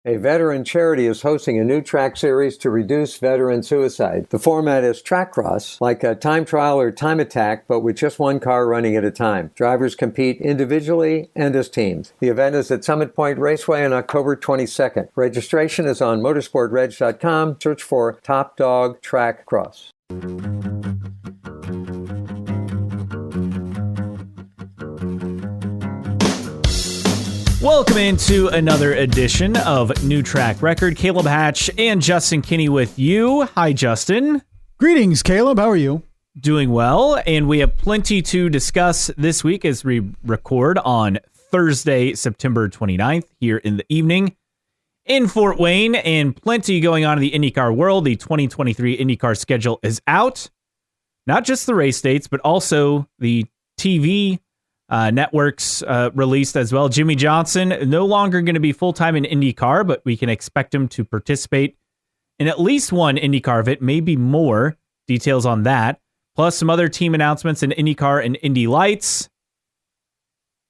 A veteran charity is hosting a new track series to reduce veteran suicide. The format is track cross, like a time trial or time attack, but with just one car running at a time. Drivers compete individually and as teams. The event is at Summit Point Raceway on October 22nd. Registration is on motorsportreg.com. Search for Top Dog Track Cross. Welcome into another edition of New Track Record. Caleb Hatch and Justin Kinney with you. Hi, Justin. Greetings, Caleb. How are you? Doing well, and we have plenty to discuss this week as we record on Thursday, September 29th, here in the evening in Fort Wayne, and plenty going on in the IndyCar world. The 2023 IndyCar schedule is out. Not just the race dates, but also the TV networks released as well. Jimmie Johnson no longer going to be full-time in IndyCar, but we can expect him to participate in at least one IndyCar event, maybe more. Details on that. Plus some other team announcements in IndyCar and Indy Lights.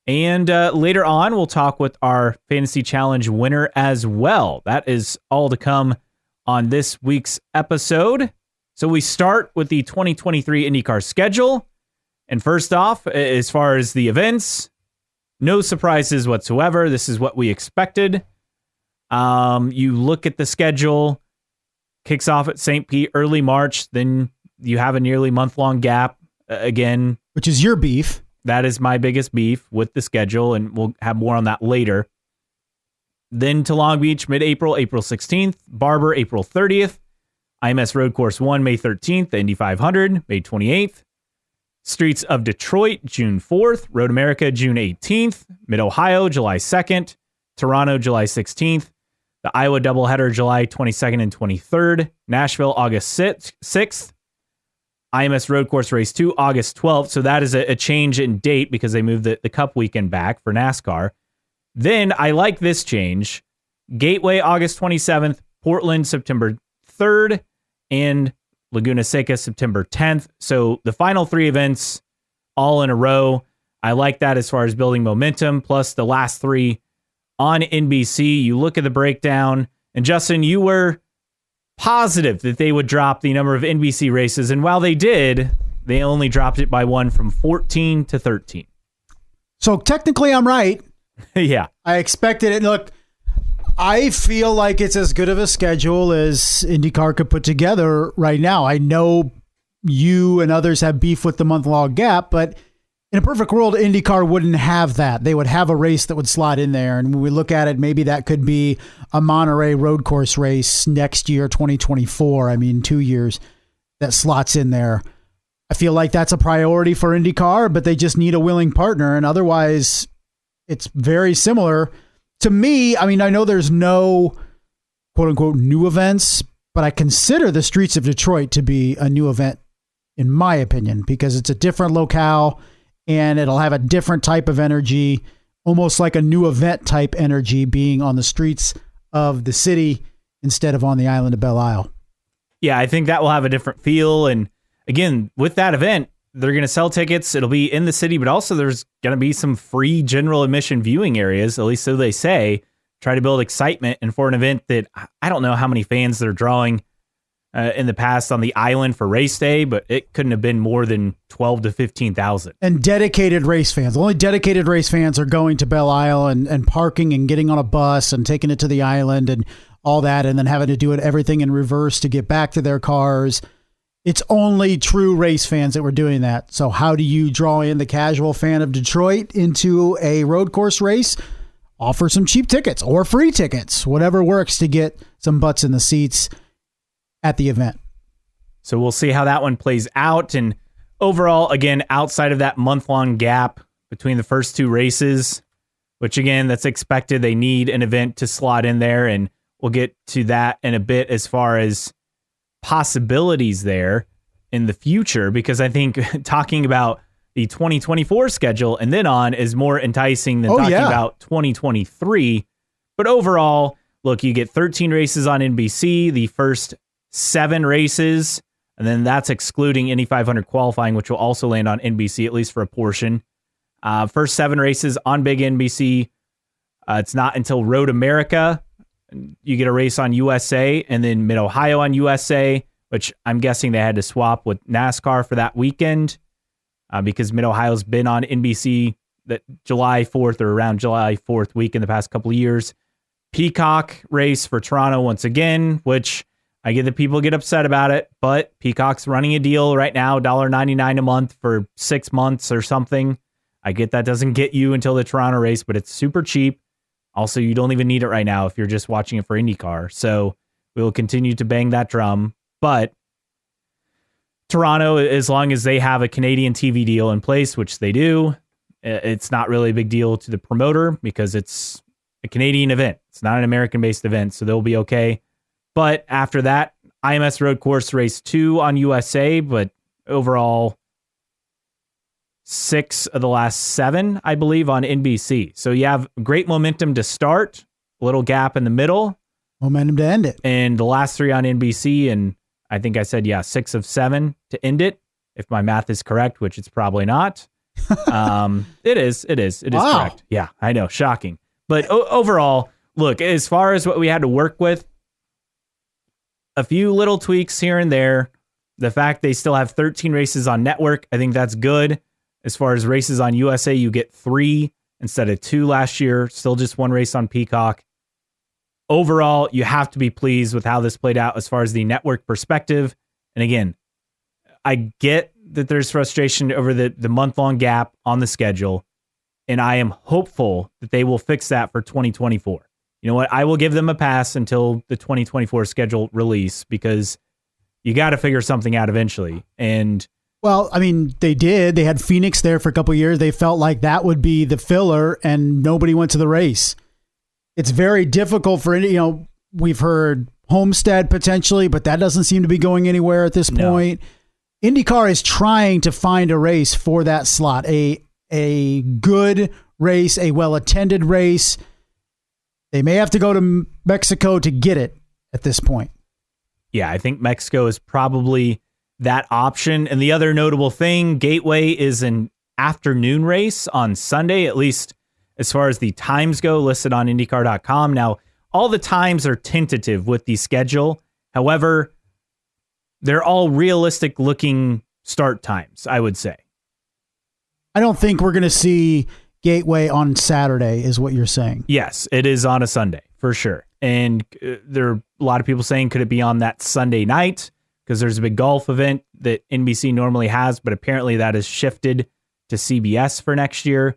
And later on, we'll talk with our Fantasy Challenge winner as well. That is all to come on this week's episode. So we start with the 2023 IndyCar schedule. And first off, as far as the events, no surprises whatsoever. This is what we expected. You look at the schedule, kicks off at St. Pete early March. Then you have a nearly month-long gap again. Which is your beef. That is my biggest beef with the schedule, and we'll have more on that later. Then to Long Beach, mid-April, April 16th. Barber, April 30th. IMS Road Course 1, May 13th. The Indy 500, May 28th. Streets of Detroit, June 4th. Road America, June 18th. Mid-Ohio, July 2nd. Toronto, July 16th. The Iowa doubleheader, July 22nd and 23rd. Nashville, August 6th. IMS Road Course Race 2, August 12th. So that is a change in date because they moved the Cup weekend back for NASCAR. Then I like this change. Gateway, August 27th. Portland, September 3rd. And Laguna Seca, September 10th. So the final three events all in a row. I like that as far as building momentum. Plus the last three on NBC. You look at the breakdown. And Justin, you were positive that they would drop the number of NBC races. And while they did, they only dropped it by one from 14 to 13. So technically I'm right. Yeah. I expected it. Look, I feel like it's as good of a schedule as IndyCar could put together right now. I know you and others have beef with the month-long gap, but in a perfect world, IndyCar wouldn't have that. They would have a race that would slot in there. And when we look at it, maybe that could be a Monterey road course race next year, 2024. I mean, 2 years that slots in there. I feel like that's a priority for IndyCar, but they just need a willing partner. And otherwise, it's very similar. To me, I mean, I know there's no quote unquote new events, but I consider the Streets of Detroit to be a new event, in my opinion, because it's a different locale and it'll have a different type of energy, almost like a new event type energy being on the streets of the city instead of on the island of Belle Isle. Yeah, I think that will have a different feel. And again, with that event, they're going to sell tickets. It'll be in the city, but also there's going to be some free general admission viewing areas, at least so they say, try to build excitement. And for an event that I don't know how many fans they're drawing in the past on the island for race day, but it couldn't have been more than 12 to 15,000. And dedicated race fans. Only dedicated race fans are going to Belle Isle and parking and getting on a bus and taking it to the island and all that, and then having to do everything in reverse to get back to their cars. It's only true race fans that were doing that. So how do you draw in the casual fan of Detroit into a road course race? Offer some cheap tickets or free tickets, whatever works to get some butts in the seats at the event. So we'll see how that one plays out. And overall, again, outside of that month-long gap between the first two races, which again, that's expected. They need an event to slot in there, and we'll get to that in a bit as far as possibilities there in the future, because I think talking about the 2024 schedule and then on is more enticing than about 2023. But overall, look, you get 13 races on NBC, the first 7 races, and then that's excluding Indy 500 qualifying, which will also land on NBC, at least for a portion. First 7 races on big NBC. It's not until Road America You get a race on USA and then Mid-Ohio on USA, which I'm guessing they had to swap with NASCAR for that weekend because Mid-Ohio's been on NBC that July 4th or around July 4th week in the past couple of years. Peacock race for Toronto once again, which I get that people get upset about it, but Peacock's running a deal right now, $1.99 a month for 6 months or something. I get that doesn't get you until the Toronto race, but it's super cheap. Also, you don't even need it right now if you're just watching it for IndyCar. So we will continue to bang that drum. But Toronto, as long as they have a Canadian TV deal in place, which they do, it's not really a big deal to the promoter because it's a Canadian event. It's not an American-based event, so they'll be okay. But after that, IMS Road Course Race 2 on USA, but overall 6 of the last 7, I believe, on NBC. So you have great momentum to start, a little gap in the middle. Momentum to end it. And the last 3 on NBC, and I think I said, 6 of 7 to end it, if my math is correct, which it's probably not. It is Wow. correct. Yeah, I know, shocking. But overall, look, as far as what we had to work with, a few little tweaks here and there. The fact they still have 13 races on network, I think that's good. As far as races on USA, you get 3 instead of 2 last year. Still just 1 race on Peacock. Overall, you have to be pleased with how this played out as far as the network perspective. And again, I get that there's frustration over the month-long gap on the schedule, and I am hopeful that they will fix that for 2024. You know what? I will give them a pass until the 2024 schedule release because you got to figure something out eventually. And well, I mean, they did. They had Phoenix there for a couple of years. They felt like that would be the filler, and nobody went to the race. It's very difficult for any, we've heard Homestead potentially, but that doesn't seem to be going anywhere at this point. IndyCar is trying to find a race for that slot, a good race, a well-attended race. They may have to go to Mexico to get it at this point. Yeah, I think Mexico is probably that option. And the other notable thing, Gateway is an afternoon race on Sunday, at least as far as the times go, listed on IndyCar.com. Now, all the times are tentative with the schedule. However, they're all realistic looking start times, I would say. I don't think we're going to see Gateway on Saturday, is what you're saying. Yes, it is on a Sunday for sure. And there are a lot of people saying, could it be on that Sunday night? Because there's a big golf event that NBC normally has, but apparently that is shifted to CBS for next year.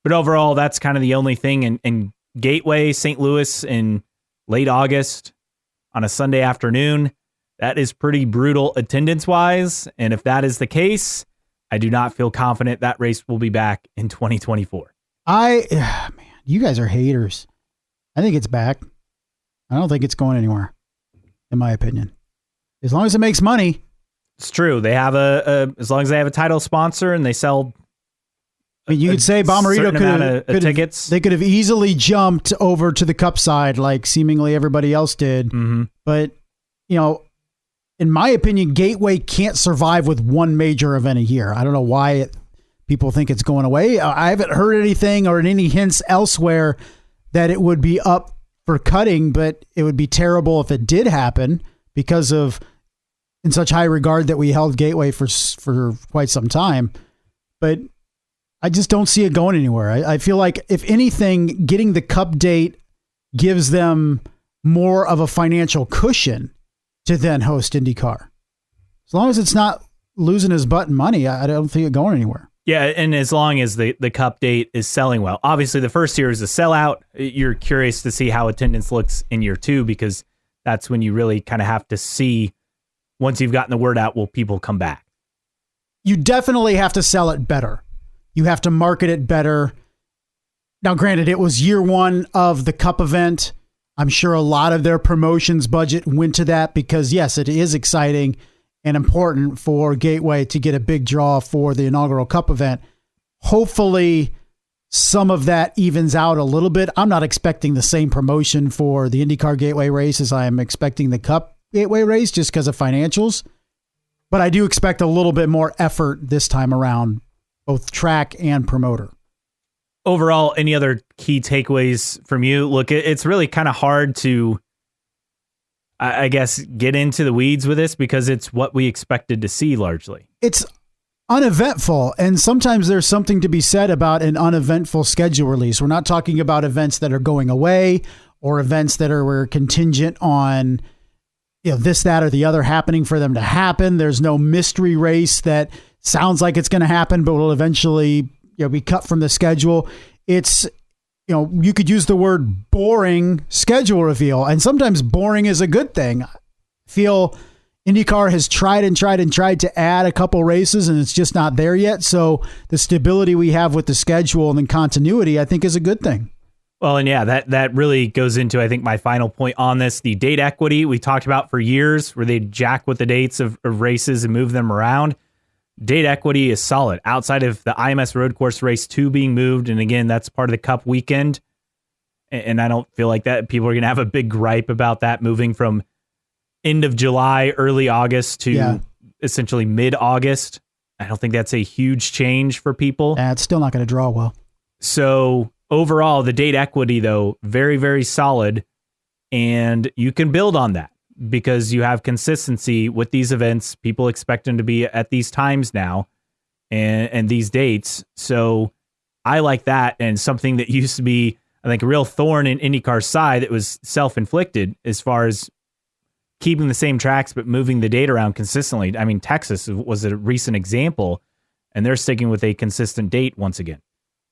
But overall, that's kind of the only thing. And Gateway, St. Louis in late August on a Sunday afternoon, that is pretty brutal attendance-wise. And if that is the case, I do not feel confident that race will be back in 2024. Man, you guys are haters. I think it's back. I don't think it's going anywhere, in my opinion. As long as it makes money. It's true. They have as long as they have a title sponsor and they sell. I mean, you could say Bomarito could have tickets. They could have easily jumped over to the Cup side like seemingly everybody else did. Mm-hmm. But, in my opinion, Gateway can't survive with one major event a year. I don't know why people think it's going away. I haven't heard anything or any hints elsewhere that it would be up for cutting, but it would be terrible if it did happen because of in such high regard that we held Gateway for quite some time. But I just don't see it going anywhere. I feel like, if anything, getting the Cup date gives them more of a financial cushion to then host IndyCar. As long as it's not losing his butt in money, I don't think it going anywhere. Yeah, and as long as the Cup date is selling well. Obviously, the first year is a sellout. You're curious to see how attendance looks in year 2 because that's when you really kind of have to see, once you've gotten the word out, will people come back? You definitely have to sell it better. You have to market it better. Now, granted, it was year 1 of the Cup event. I'm sure a lot of their promotions budget went to that because, yes, it is exciting and important for Gateway to get a big draw for the inaugural Cup event. Hopefully, some of that evens out a little bit. I'm not expecting the same promotion for the IndyCar Gateway race as I am expecting the Cup Gateway race just because of financials. But I do expect a little bit more effort this time around, both track and promoter. Overall, any other key takeaways from you? Look, it's really kind of hard to, I guess, get into the weeds with this because it's what we expected to see largely. It's uneventful, and sometimes there's something to be said about an uneventful schedule release. We're not talking about events that are going away or events that were contingent on this, that, or the other happening for them to happen. There's no mystery race that sounds like it's going to happen, but will eventually be cut from the schedule. It's, you could use the word boring schedule reveal, and sometimes boring is a good thing. I feel IndyCar has tried to add a couple races, and it's just not there yet. So the stability we have with the schedule and then continuity, I think, is a good thing. Well, and yeah, that really goes into, I think, my final point on this. The date equity we talked about for years, where they jack with the dates of races and move them around. Date equity is solid outside of the IMS Road Course Race 2 being moved. And again, that's part of the Cup weekend. And I don't feel like that people are going to have a big gripe about that moving from end of July, early August to essentially mid-August. I don't think that's a huge change for people. It's still not going to draw well. So overall, the date equity, though, very, very solid. And you can build on that, because you have consistency with these events. People expect them to be at these times now and these dates. So I like that. And something that used to be, I think, a real thorn in IndyCar's side that was self-inflicted as far as keeping the same tracks but moving the date around consistently. I mean, Texas was a recent example, and they're sticking with a consistent date once again.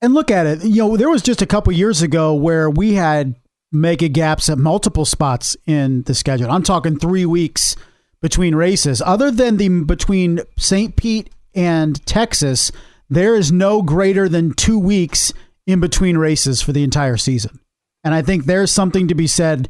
And look at it. There was just a couple years ago where we had mega gaps at multiple spots in the schedule. I'm talking 3 weeks between races. Other than between St. Pete and Texas, there is no greater than 2 weeks in between races for the entire season. And I think there's something to be said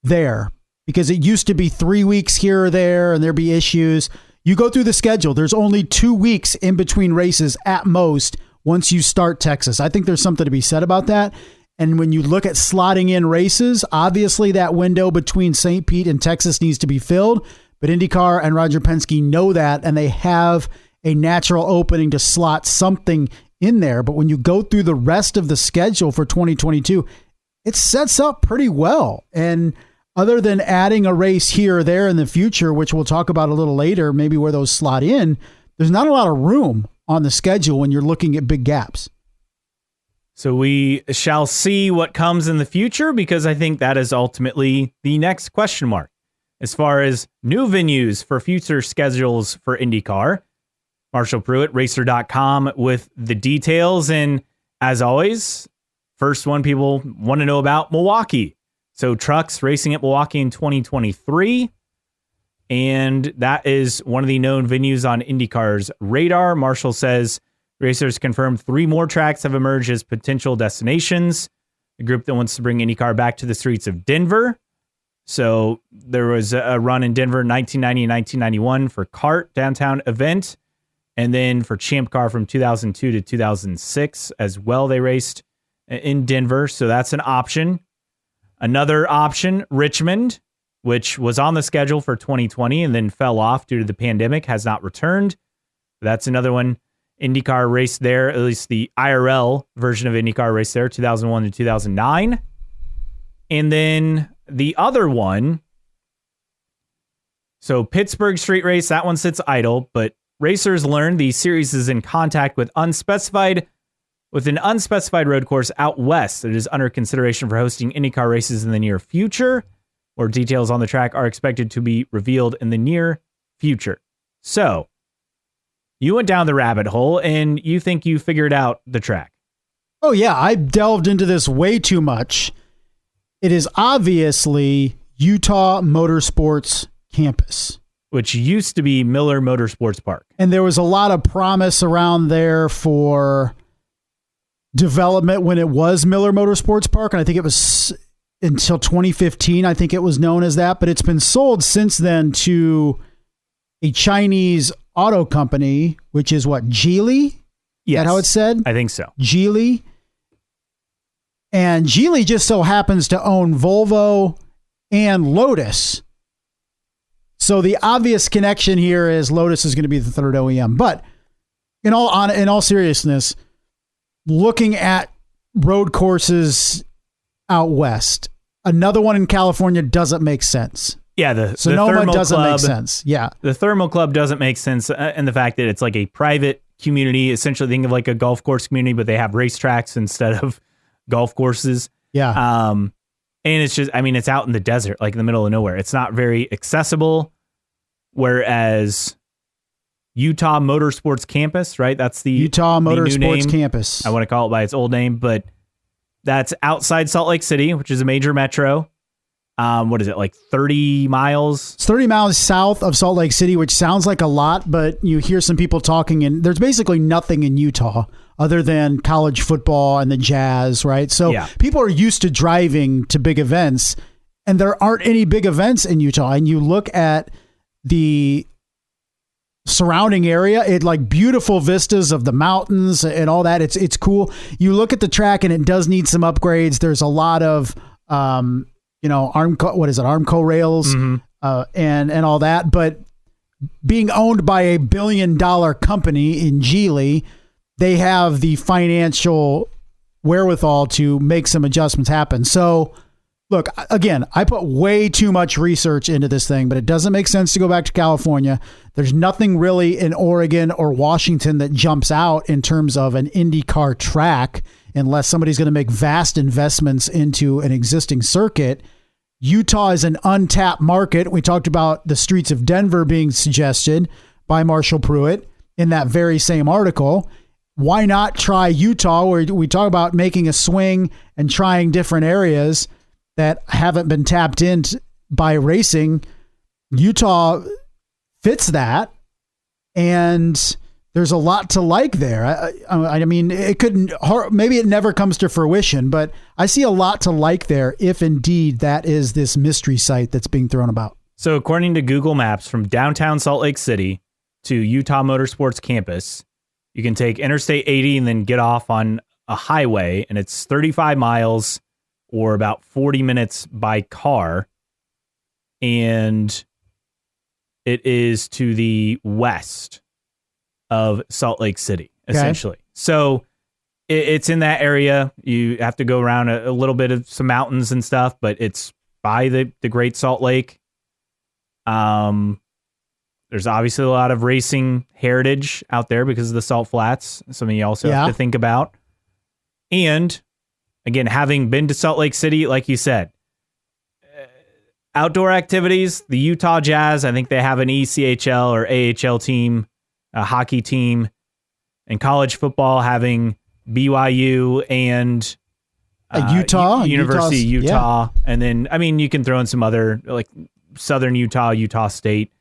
there, because it used to be 3 weeks here or there and there'd be issues. You go through the schedule, there's only 2 weeks in between races at most once you start Texas. I think there's something to be said about that. And when you look at slotting in races, obviously that window between St. Pete and Texas needs to be filled. But IndyCar and Roger Penske know that, and they have a natural opening to slot something in there. But when you go through the rest of the schedule for 2022, it sets up pretty well. And other than adding a race here or there in the future, which we'll talk about a little later, maybe where those slot in, there's not a lot of room on the schedule when you're looking at big gaps. So we shall see what comes in the future, because I think that is ultimately the next question mark. As far as new venues for future schedules for IndyCar, Marshall Pruitt, Racer.com, with the details. And as always, first one people want to know about, Milwaukee. So trucks racing at Milwaukee in 2023. And that is one of the known venues on IndyCar's radar. Marshall says racers confirmed 3 more tracks have emerged as potential destinations. A group that wants to bring IndyCar back to the streets of Denver. So there was a run in Denver 1990 and 1991 for CART downtown event. And then for Champ Car from 2002 to 2006 as well, they raced in Denver. So that's an option. Another option, Richmond, which was on the schedule for 2020 and then fell off due to the pandemic, has not returned. That's another one. IndyCar raced there, at least the IRL version of IndyCar raced there, 2001 to 2009. And then the other one, so Pittsburgh Street Race, that one sits idle, but racers learned the series is in contact with an unspecified road course out west that is under consideration for hosting IndyCar races in the near future. More details on the track are expected to be revealed in the near future. So, you went down the rabbit hole and you think you figured out the track. Oh, yeah. I delved into this way too much. It is obviously Utah Motorsports Campus, which used to be Miller Motorsports Park. And there was a lot of promise around there for development when it was Miller Motorsports Park. And I think it was until 2015, I think it was known as that. But it's been sold since then to a Chinese auto company, which is what, Geely? Yes. Is that how it's said? I think so. Geely. And Geely just so happens to own Volvo and Lotus. So the obvious connection here is Lotus is going to be the third OEM. But in all seriousness, looking at road courses out west. Another one in California doesn't make sense. Yeah, the Sonoma Thermal doesn't Club, make sense. Yeah. The Thermal Club doesn't make sense, and the fact that it's like a private community, essentially think of like a golf course community, but they have racetracks instead of golf courses. Yeah. And it's just, I mean, it's out in the desert, like in the middle of nowhere. It's not very accessible, whereas Utah Motorsports Campus, right? That's the Utah the new Motorsports name. Campus. I want to call it by its old name, but that's outside Salt Lake City, which is a major metro. What is it, like 30 miles? It's 30 miles south of Salt Lake City, which sounds like a lot, but you hear some people talking, and there's basically nothing in Utah other than college football and the Jazz, right? So people are used to driving to big events, and there aren't any big events in Utah. And you look at the surrounding area, it like beautiful vistas of the mountains and all that. It's cool. You look at the track, and it does need some upgrades. There's a lot of Armco rails, and all that. But being owned by a $1 billion company in Geely, they have the financial wherewithal to make some adjustments happen. So look, again, I put way too much research into this thing, but it doesn't make sense to go back to California. There's nothing really in Oregon or Washington that jumps out in terms of an IndyCar track, unless somebody's going to make vast investments into an existing circuit. Utah is an untapped market. We talked about the streets of Denver being suggested by Marshall Pruitt in that very same article. Why not try Utah, where we talk about making a swing and trying different areas that haven't been tapped into by racing? Utah fits that, and there's a lot to like there. I mean, it couldn't, maybe it never comes to fruition, but I see a lot to like there if indeed that is this mystery site that's being thrown about. So according to Google Maps, from downtown Salt Lake City to Utah Motorsports Campus, you can take Interstate 80 and then get off on a highway, and it's 35 miles or about 40 minutes by car. And it is to the west of Salt Lake City, essentially. Okay. So it's in that area. You have to go around a little bit of some mountains and stuff, but it's by the Great Salt Lake. There's obviously a lot of racing heritage out there because of the Salt Flats, something you also have to think about. And again, having been to Salt Lake City, like you said, outdoor activities, the Utah Jazz, I think they have an ECHL or AHL team, a hockey team, and college football having BYU and University of Utah. Yeah. And then, I mean, you can throw in some other, like Southern Utah, Utah State,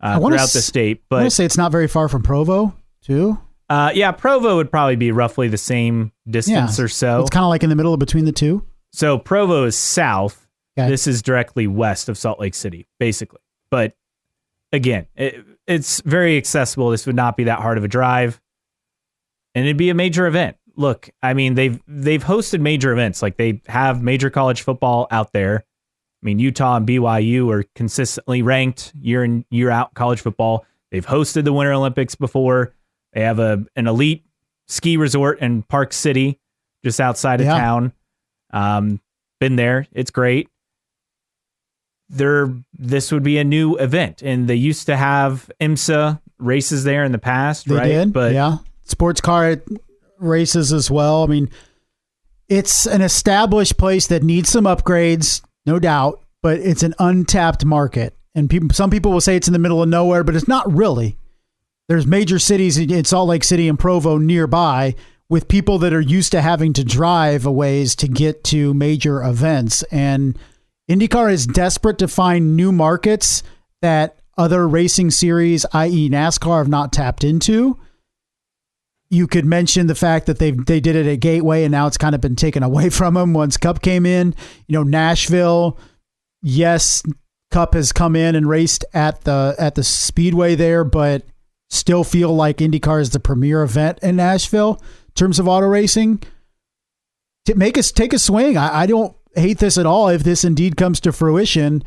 throughout the state. But I want to say it's not very far from Provo, too. Provo would probably be roughly the same distance or so. It's kind of like in the middle of between the two. So Provo is south. Okay. This is directly west of Salt Lake City, basically. But again, it's very accessible. This would not be that hard of a drive, and it'd be a major event. Look, I mean, they've hosted major events. Like, they have major college football out there. I mean, Utah and BYU are consistently ranked year in, year out college football. They've hosted the Winter Olympics before. They have an elite ski resort in Park City, just outside of town. Been there. It's great. This would be a new event, and they used to have IMSA races there in the past, they right? Did, but sports car races as well. I mean, it's an established place that needs some upgrades, no doubt, but it's an untapped market. And some people will say it's in the middle of nowhere, but it's not really. There's major cities in Salt Lake City and Provo nearby with people that are used to having to drive a ways to get to major events. And IndyCar is desperate to find new markets that other racing series, i.e. NASCAR, have not tapped into. You could mention the fact that they did it at Gateway, and now it's kind of been taken away from them once Cup came in. You know, Nashville, yes, Cup has come in and raced at the Speedway there, but still feel like IndyCar is the premier event in Nashville in terms of auto racing. To make us take a swing, I don't hate this at all if this indeed comes to fruition,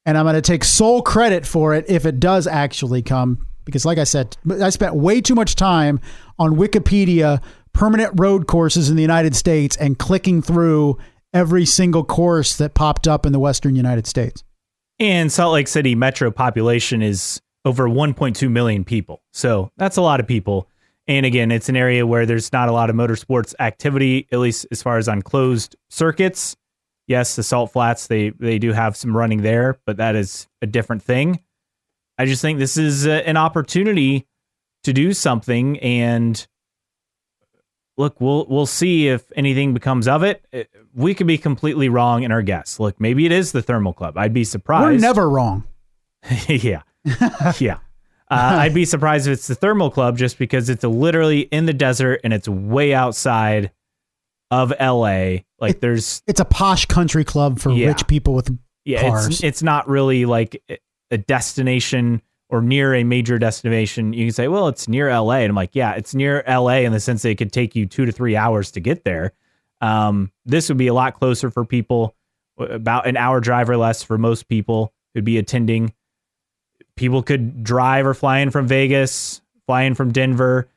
and I'm going to take sole credit for it if it does actually come, because like I said, I spent way too much time on Wikipedia permanent road courses in the United States and clicking through every single course that popped up in the Western United States. And Salt Lake City metro population is over 1.2 million people. So that's a lot of people. And again, it's an area where there's not a lot of motorsports activity, at least as far as on closed circuits. Yes, the Salt Flats, they do have some running there, but that is a different thing. I just think this is an opportunity to do something, and look, we'll see if anything becomes of it. We could be completely wrong in our guess. Look, maybe it is the Thermal Club. I'd be surprised. We're never wrong. Yeah. Yeah. I'd be surprised if it's the Thermal Club, just because it's literally in the desert and it's way outside of LA. Like it's a posh country club for rich people with cars. It's not really like a destination or near a major destination. You can say, well, it's near LA. And I'm like, yeah, it's near LA in the sense that it could take you 2 to 3 hours to get there. This would be a lot closer for people, about an hour drive or less for most people who'd be attending. People could drive or fly in from Vegas, fly in from Denver.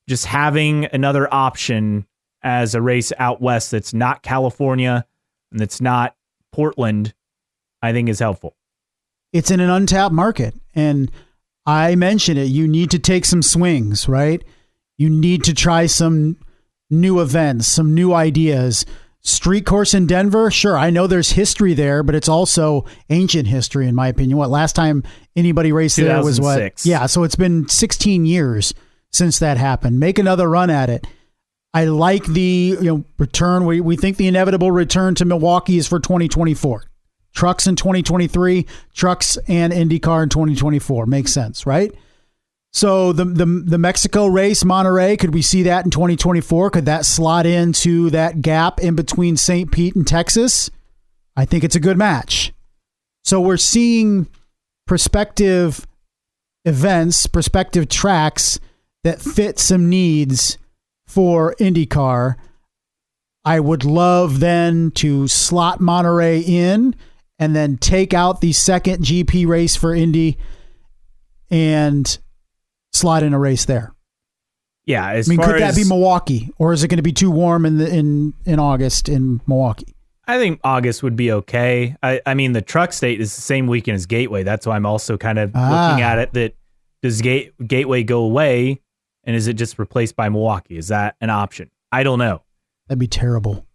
Just having another option as a race out west that's not California and that's not Portland, I think is helpful. It's in an untapped market. And I mentioned it. You need to take some swings, right? You need to try some new events, some new ideas. Street course in Denver, sure, I know there's history there, but it's also ancient history, in my opinion. Last time anybody raced there was what? Yeah, so it's been 16 years since that happened. Make another run at it. I like the return. We think the inevitable return to Milwaukee is for 2024. Trucks in 2023, trucks and IndyCar in 2024. Makes sense, right? So the Mexico race, Monterey, could we see that in 2024? Could that slot into that gap in between St. Pete and Texas? I think it's a good match. So we're seeing prospective events, prospective tracks that fit some needs for IndyCar. I would love then to slot Monterey in and then take out the second GP race for Indy and slot in a race there. Yeah, could that be Milwaukee, or is it going to be too warm in August in Milwaukee? I think August would be okay. I mean, the truck state is the same weekend as Gateway. That's why I'm also kind of looking at it. That does Gateway go away, and is it just replaced by Milwaukee? Is that an option? I don't know. That'd be terrible.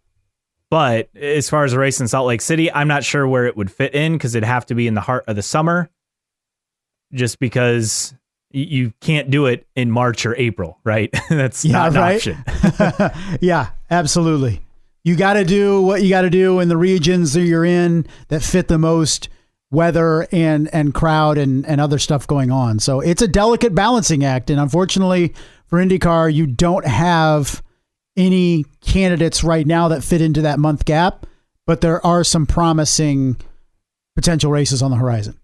But as far as a race in Salt Lake City, I'm not sure where it would fit in, because it'd have to be in the heart of the summer, just because you can't do it in March or April, right? That's not an option. Yeah, absolutely. You got to do what you got to do in the regions that you're in that fit the most weather and crowd and other stuff going on. So it's a delicate balancing act. And unfortunately for IndyCar, you don't have any candidates right now that fit into that month gap, but there are some promising potential races on the horizon.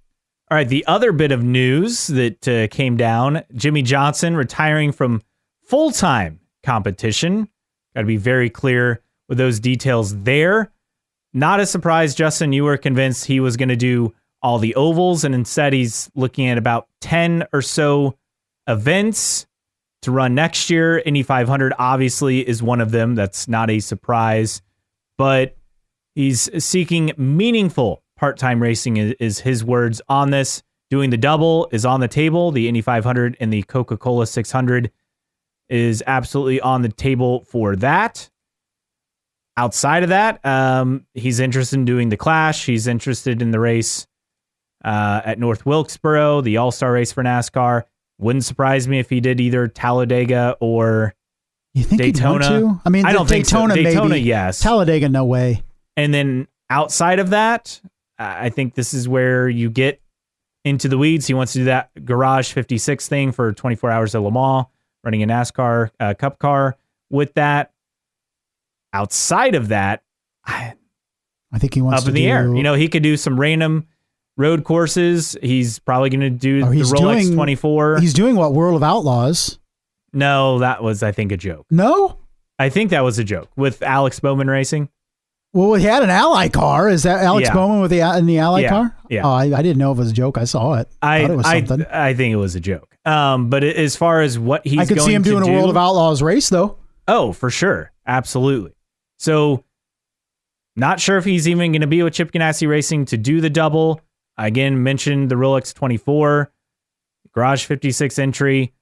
All right, the other bit of news that came down, Jimmie Johnson retiring from full-time competition. Got to be very clear with those details there. Not a surprise, Justin, you were convinced he was going to do all the ovals, and instead he's looking at about 10 or so events to run next year. Indy 500 obviously is one of them. That's not a surprise, but he's seeking meaningful part-time racing is his words on this. Doing the double is on the table. The Indy 500 and the Coca-Cola 600 is absolutely on the table for that. Outside of that, he's interested in doing the Clash. He's interested in the race at North Wilkesboro, the All-Star race for NASCAR. Wouldn't surprise me if he did either Talladega or you think Daytona. He'd want to? I mean, I don't Daytona, think so. Daytona, maybe. yes. Talladega, no way. And then outside of that, I think this is where you get into the weeds. He wants to do that Garage 56 thing for 24 hours at Le Mans, running a NASCAR Cup car with that. Outside of that, I think he wants up in the air. He could do some random road courses. He's probably going to do the Rolex 24. He's doing what? World of Outlaws. No, that was, I think, a joke. No? I think that was a joke with Alex Bowman Racing. Well, he had an Ally car. Is that Alex Bowman in the Ally car? Yeah. Oh, I didn't know if it was a joke. I saw it. I thought it was something. I think it was a joke. But as far as what he's going to do, I could see him doing a World of Outlaws race, though. Oh, for sure. Absolutely. So not sure if he's even going to be with Chip Ganassi Racing to do the double. Again, mentioned the Rolex 24, Garage 56 entry.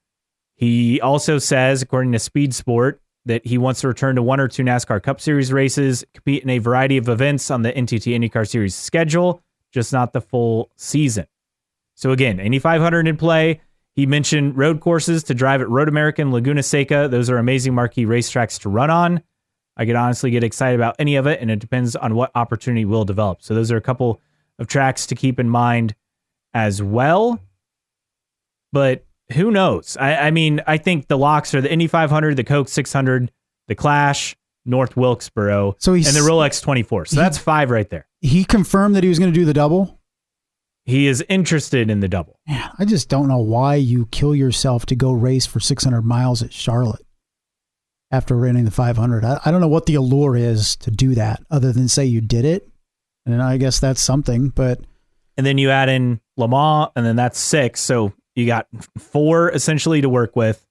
He also says, according to Speed Sport, that he wants to return to 1 or 2 NASCAR Cup Series races, compete in a variety of events on the NTT IndyCar Series schedule, just not the full season. So again, Indy 500 in play. He mentioned road courses to drive at Road America and Laguna Seca. Those are amazing marquee racetracks to run on. I could honestly get excited about any of it, and it depends on what opportunity will develop. So those are a couple of tracks to keep in mind as well. But who knows? I mean, I think the locks are the Indy 500, the Coke 600, the Clash, North Wilkesboro, and the Rolex 24. So that's 5 right there. He confirmed that he was going to do the double? He is interested in the double. Man, I just don't know why you kill yourself to go race for 600 miles at Charlotte after running the 500. I don't know what the allure is to do that other than say you did it. And I guess that's something, but. And then you add in Le Mans, and then that's 6. So you got 4 essentially to work with.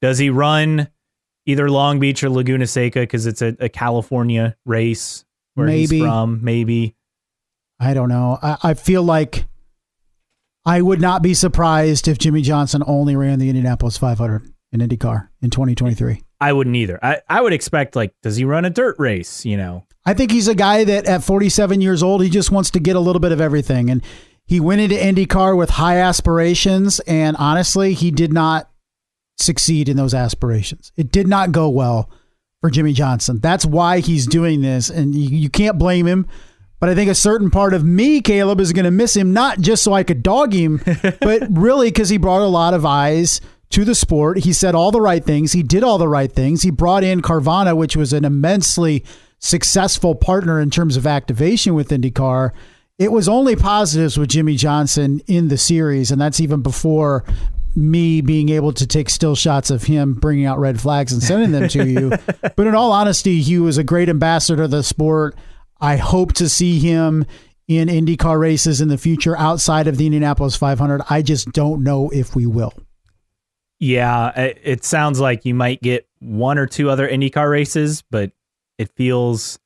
Does he run either Long Beach or Laguna Seca because it's a California race where he's from? Maybe. I don't know. I feel like I would not be surprised if Jimmie Johnson only ran the Indianapolis 500 in IndyCar in 2023. I wouldn't either. I would expect, like, does he run a dirt race, you know? I think he's a guy that at 47 years old, he just wants to get a little bit of everything. And he went into IndyCar with high aspirations, and honestly, he did not succeed in those aspirations. It did not go well for Jimmie Johnson. That's why he's doing this, and you can't blame him. But I think a certain part of me, Caleb, is going to miss him, not just so I could dog him, but really because he brought a lot of eyes to the sport. He said all the right things. He did all the right things. He brought in Carvana, which was an immensely successful partner in terms of activation with IndyCar. It was only positives with Jimmie Johnson in the series, and that's even before me being able to take still shots of him bringing out red flags and sending them to you. But in all honesty, he was a great ambassador to the sport. I hope to see him in IndyCar races in the future outside of the Indianapolis 500. I just don't know if we will. Yeah, it sounds like you might get 1 or 2 other IndyCar races, but it feels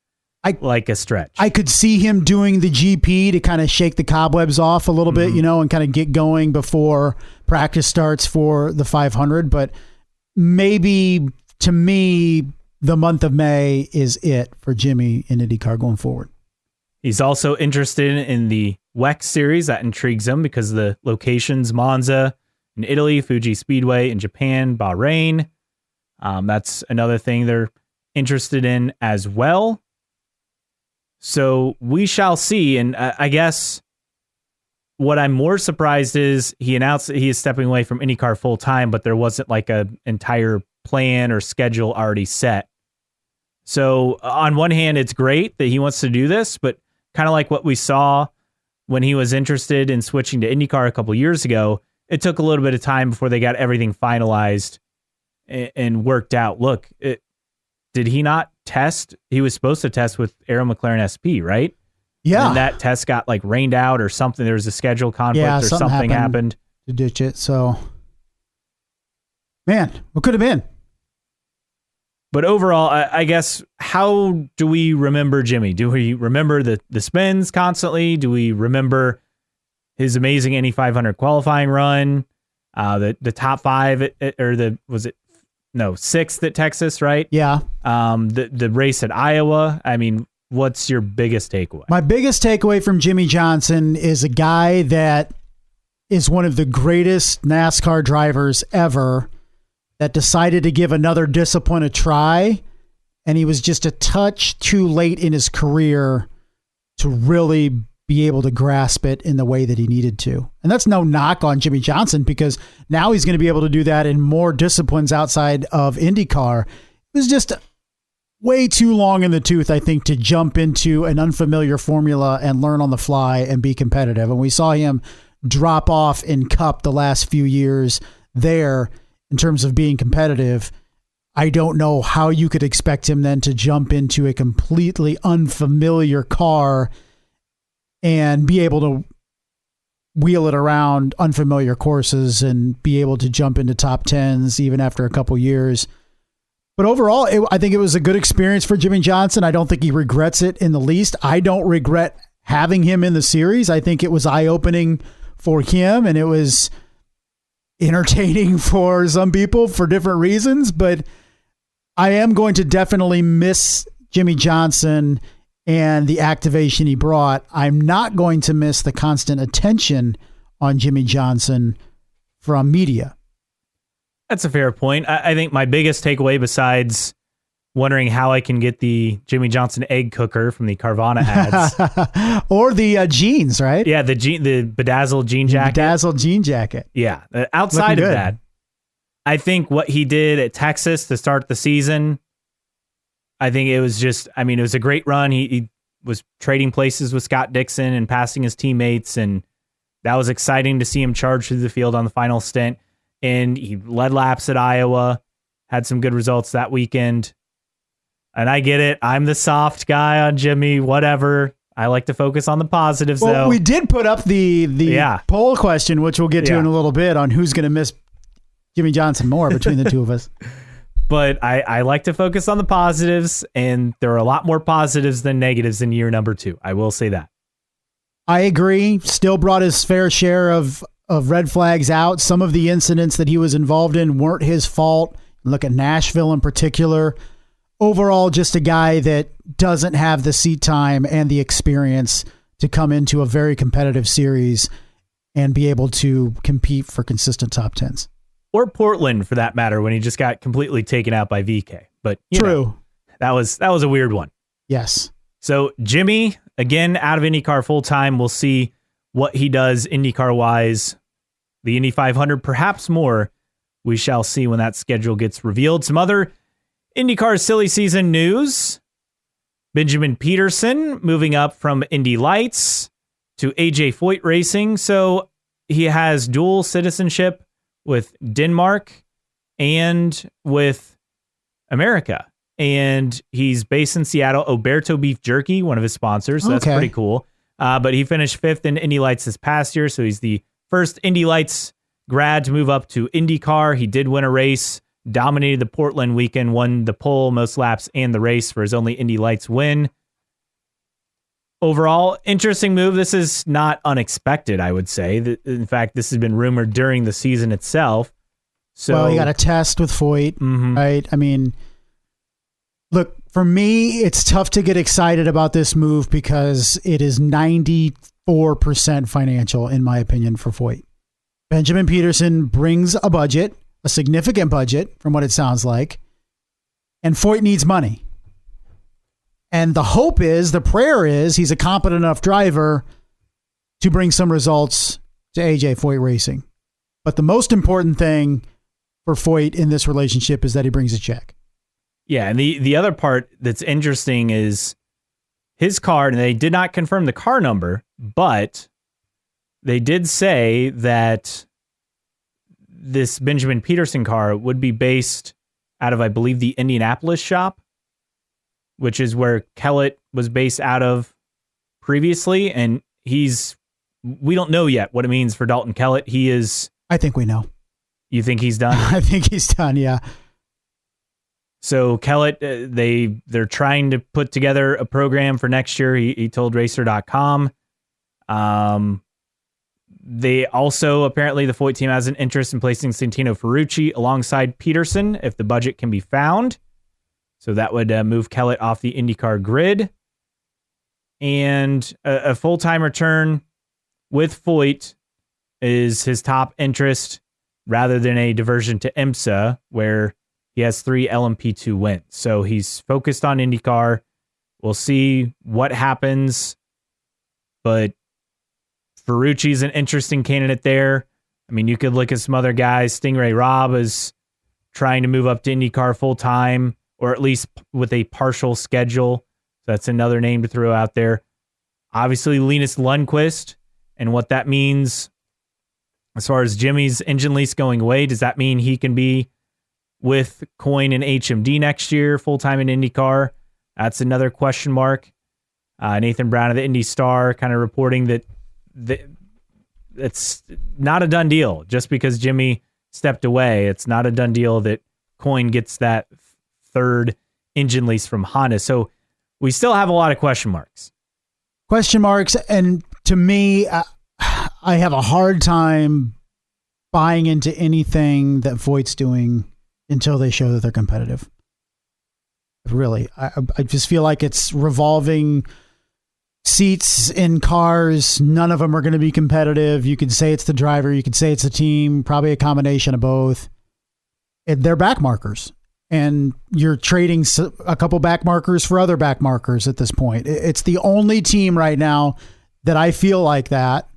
like a stretch. I could see him doing the GP to kind of shake the cobwebs off a little bit, and kind of get going before practice starts for the 500. But maybe, to me, the month of May is it for Jimmie in IndyCar going forward. He's also interested in the WEC series. That intrigues him because of the locations: Monza in Italy, Fuji Speedway in Japan, Bahrain. That's another thing they're interested in as well. So we shall see. And I guess what I'm more surprised is he announced that he is stepping away from IndyCar full time, but there wasn't like an entire plan or schedule already set. So on one hand, it's great that he wants to do this, but kind of like what we saw when he was interested in switching to IndyCar a couple years ago, it took a little bit of time before they got everything finalized and worked out. Look, did he not test? He was supposed to test with Arrow McLaren SP, right? Yeah. And that test got like rained out or something. There was a schedule conflict or something happened to ditch it. So, man, what could have been? But overall, I guess, how do we remember Jimmie? Do we remember the spins constantly? Do we remember his amazing Indy 500 qualifying run? The top 5 or sixth at Texas, right? Yeah. The race at Iowa. I mean, what's your biggest takeaway? My biggest takeaway from Jimmie Johnson is a guy that is one of the greatest NASCAR drivers ever, that decided to give another discipline a try, and he was just a touch too late in his career to really be able to grasp it in the way that he needed to. And that's no knock on Jimmie Johnson, because now he's going to be able to do that in more disciplines outside of IndyCar. It was just way too long in the tooth, I think, to jump into an unfamiliar formula and learn on the fly and be competitive. And we saw him drop off in Cup the last few years there in terms of being competitive. I don't know how you could expect him then to jump into a completely unfamiliar car and be able to wheel it around unfamiliar courses and be able to jump into top 10s even after a couple years. But overall, I think it was a good experience for Jimmie Johnson. I don't think he regrets it in the least. I don't regret having him in the series. I think it was eye-opening for him, and it was entertaining for some people for different reasons. But I am going to definitely miss Jimmie Johnson and the activation he brought. I'm not going to miss the constant attention on Jimmie Johnson from media. That's a fair point. I think my biggest takeaway, besides wondering how I can get the Jimmie Johnson egg cooker from the Carvana ads. Or the jeans, right? Yeah, the bedazzled jean jacket. Bedazzled jean jacket. Yeah. Outside Looking of good. that, I think what he did at Texas to start the season, I think it was it was a great run. He was trading places with Scott Dixon and passing his teammates, and that was exciting to see him charge through the field on the final stint. And he led laps at Iowa, had some good results that weekend. And I get it. I'm the soft guy on Jimmie, whatever. I like to focus on the positives, though. We did put up the poll question, which we'll get to in a little bit, on who's going to miss Jimmie Johnson more between the two of us. But I like to focus on the positives, and there are a lot more positives than negatives in year number 2. I will say that. I agree. Still brought his fair share of red flags out. Some of the incidents that he was involved in weren't his fault. Look at Nashville in particular. Overall, just a guy that doesn't have the seat time and the experience to come into a very competitive series and be able to compete for consistent top 10s. Or Portland, for that matter, when he just got completely taken out by VK. But true, that was a weird one. Yes. So Jimmie, again, out of IndyCar full time. We'll see what he does IndyCar wise. The Indy 500, perhaps more. We shall see when that schedule gets revealed. Some other IndyCar silly season news. Benjamin Pedersen moving up from Indy Lights to AJ Foyt Racing. So he has dual citizenship with Denmark and with America. And he's based in Seattle. Oberto Beef Jerky, one of his sponsors. So that's pretty cool. But he finished 5th in Indy Lights this past year. So he's the first Indy Lights grad to move up to IndyCar. He did win a race, dominated the Portland weekend, won the pole, most laps, and the race for his only Indy Lights win. Overall, interesting move. This is not unexpected, I would say. In fact, this has been rumored during the season itself. So, well, you got a test with Foyt, right? I mean, look, for me, it's tough to get excited about this move because it is 94% financial, in my opinion, for Foyt. Benjamin Pedersen brings a budget, a significant budget, from what it sounds like, and Foyt needs money. And the hope is, the prayer is, he's a competent enough driver to bring some results to AJ Foyt Racing. But the most important thing for Foyt in this relationship is that he brings a check. Yeah, and the other part that's interesting is his car, and they did not confirm the car number, but they did say that this Benjamin Pedersen car would be based out of, I believe, the Indianapolis shop, which is where Kellett was based out of previously. And we don't know yet what it means for Dalton Kellett. I think we know. You think he's done? I think he's done, yeah. So Kellett, they're trying to put together a program for next year. He told Racer.com. They also, apparently, the Foyt team has an interest in placing Santino Ferrucci alongside Pedersen if the budget can be found. So that would move Kellett off the IndyCar grid. And a full-time return with Foyt is his top interest rather than a diversion to IMSA, where he has 3 LMP2 wins. So he's focused on IndyCar. We'll see what happens. But Ferrucci's an interesting candidate there. I mean, you could look at some other guys. Stingray Robb is trying to move up to IndyCar full-time, or at least with a partial schedule. So that's another name to throw out there. Obviously, Linus Lundqvist, and what that means as far as Jimmie's engine lease going away. Does that mean he can be with Coyne and HMD next year, full-time in IndyCar? That's another question mark. Nathan Brown of the Indy Star kind of reporting that it's not a done deal. Just because Jimmie stepped away, it's not a done deal that Coyne gets that third engine lease from Honda. So we still have a lot of question marks. And to me, I have a hard time buying into anything that Foyt's doing until they show that they're competitive. Really, I just feel like it's revolving seats in cars. None of them are going to be competitive. You could say it's the driver. You could say it's the team. Probably a combination of both. They're back markers. And you're trading a couple back markers for other back markers at this point. It's the only team right now that I feel like that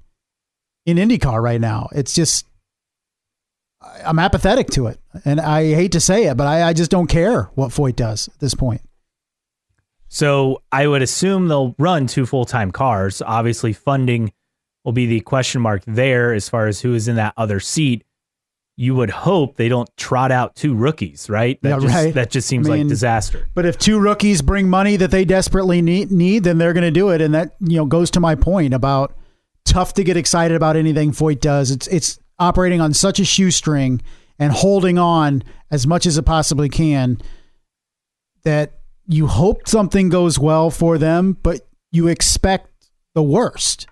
in IndyCar right now. It's just, I'm apathetic to it. And I hate to say it, but I just don't care what Foyt does at this point. So I would assume they'll run 2 full-time cars. Obviously, funding will be the question mark there as far as who is in that other seat. You would hope they don't trot out 2 rookies, right? That just seems like disaster. But if 2 rookies bring money that they desperately need, then they're going to do it. And that, goes to my point about tough to get excited about anything Foyt does. It's operating on such a shoestring and holding on as much as it possibly can that you hope something goes well for them, but you expect the worst.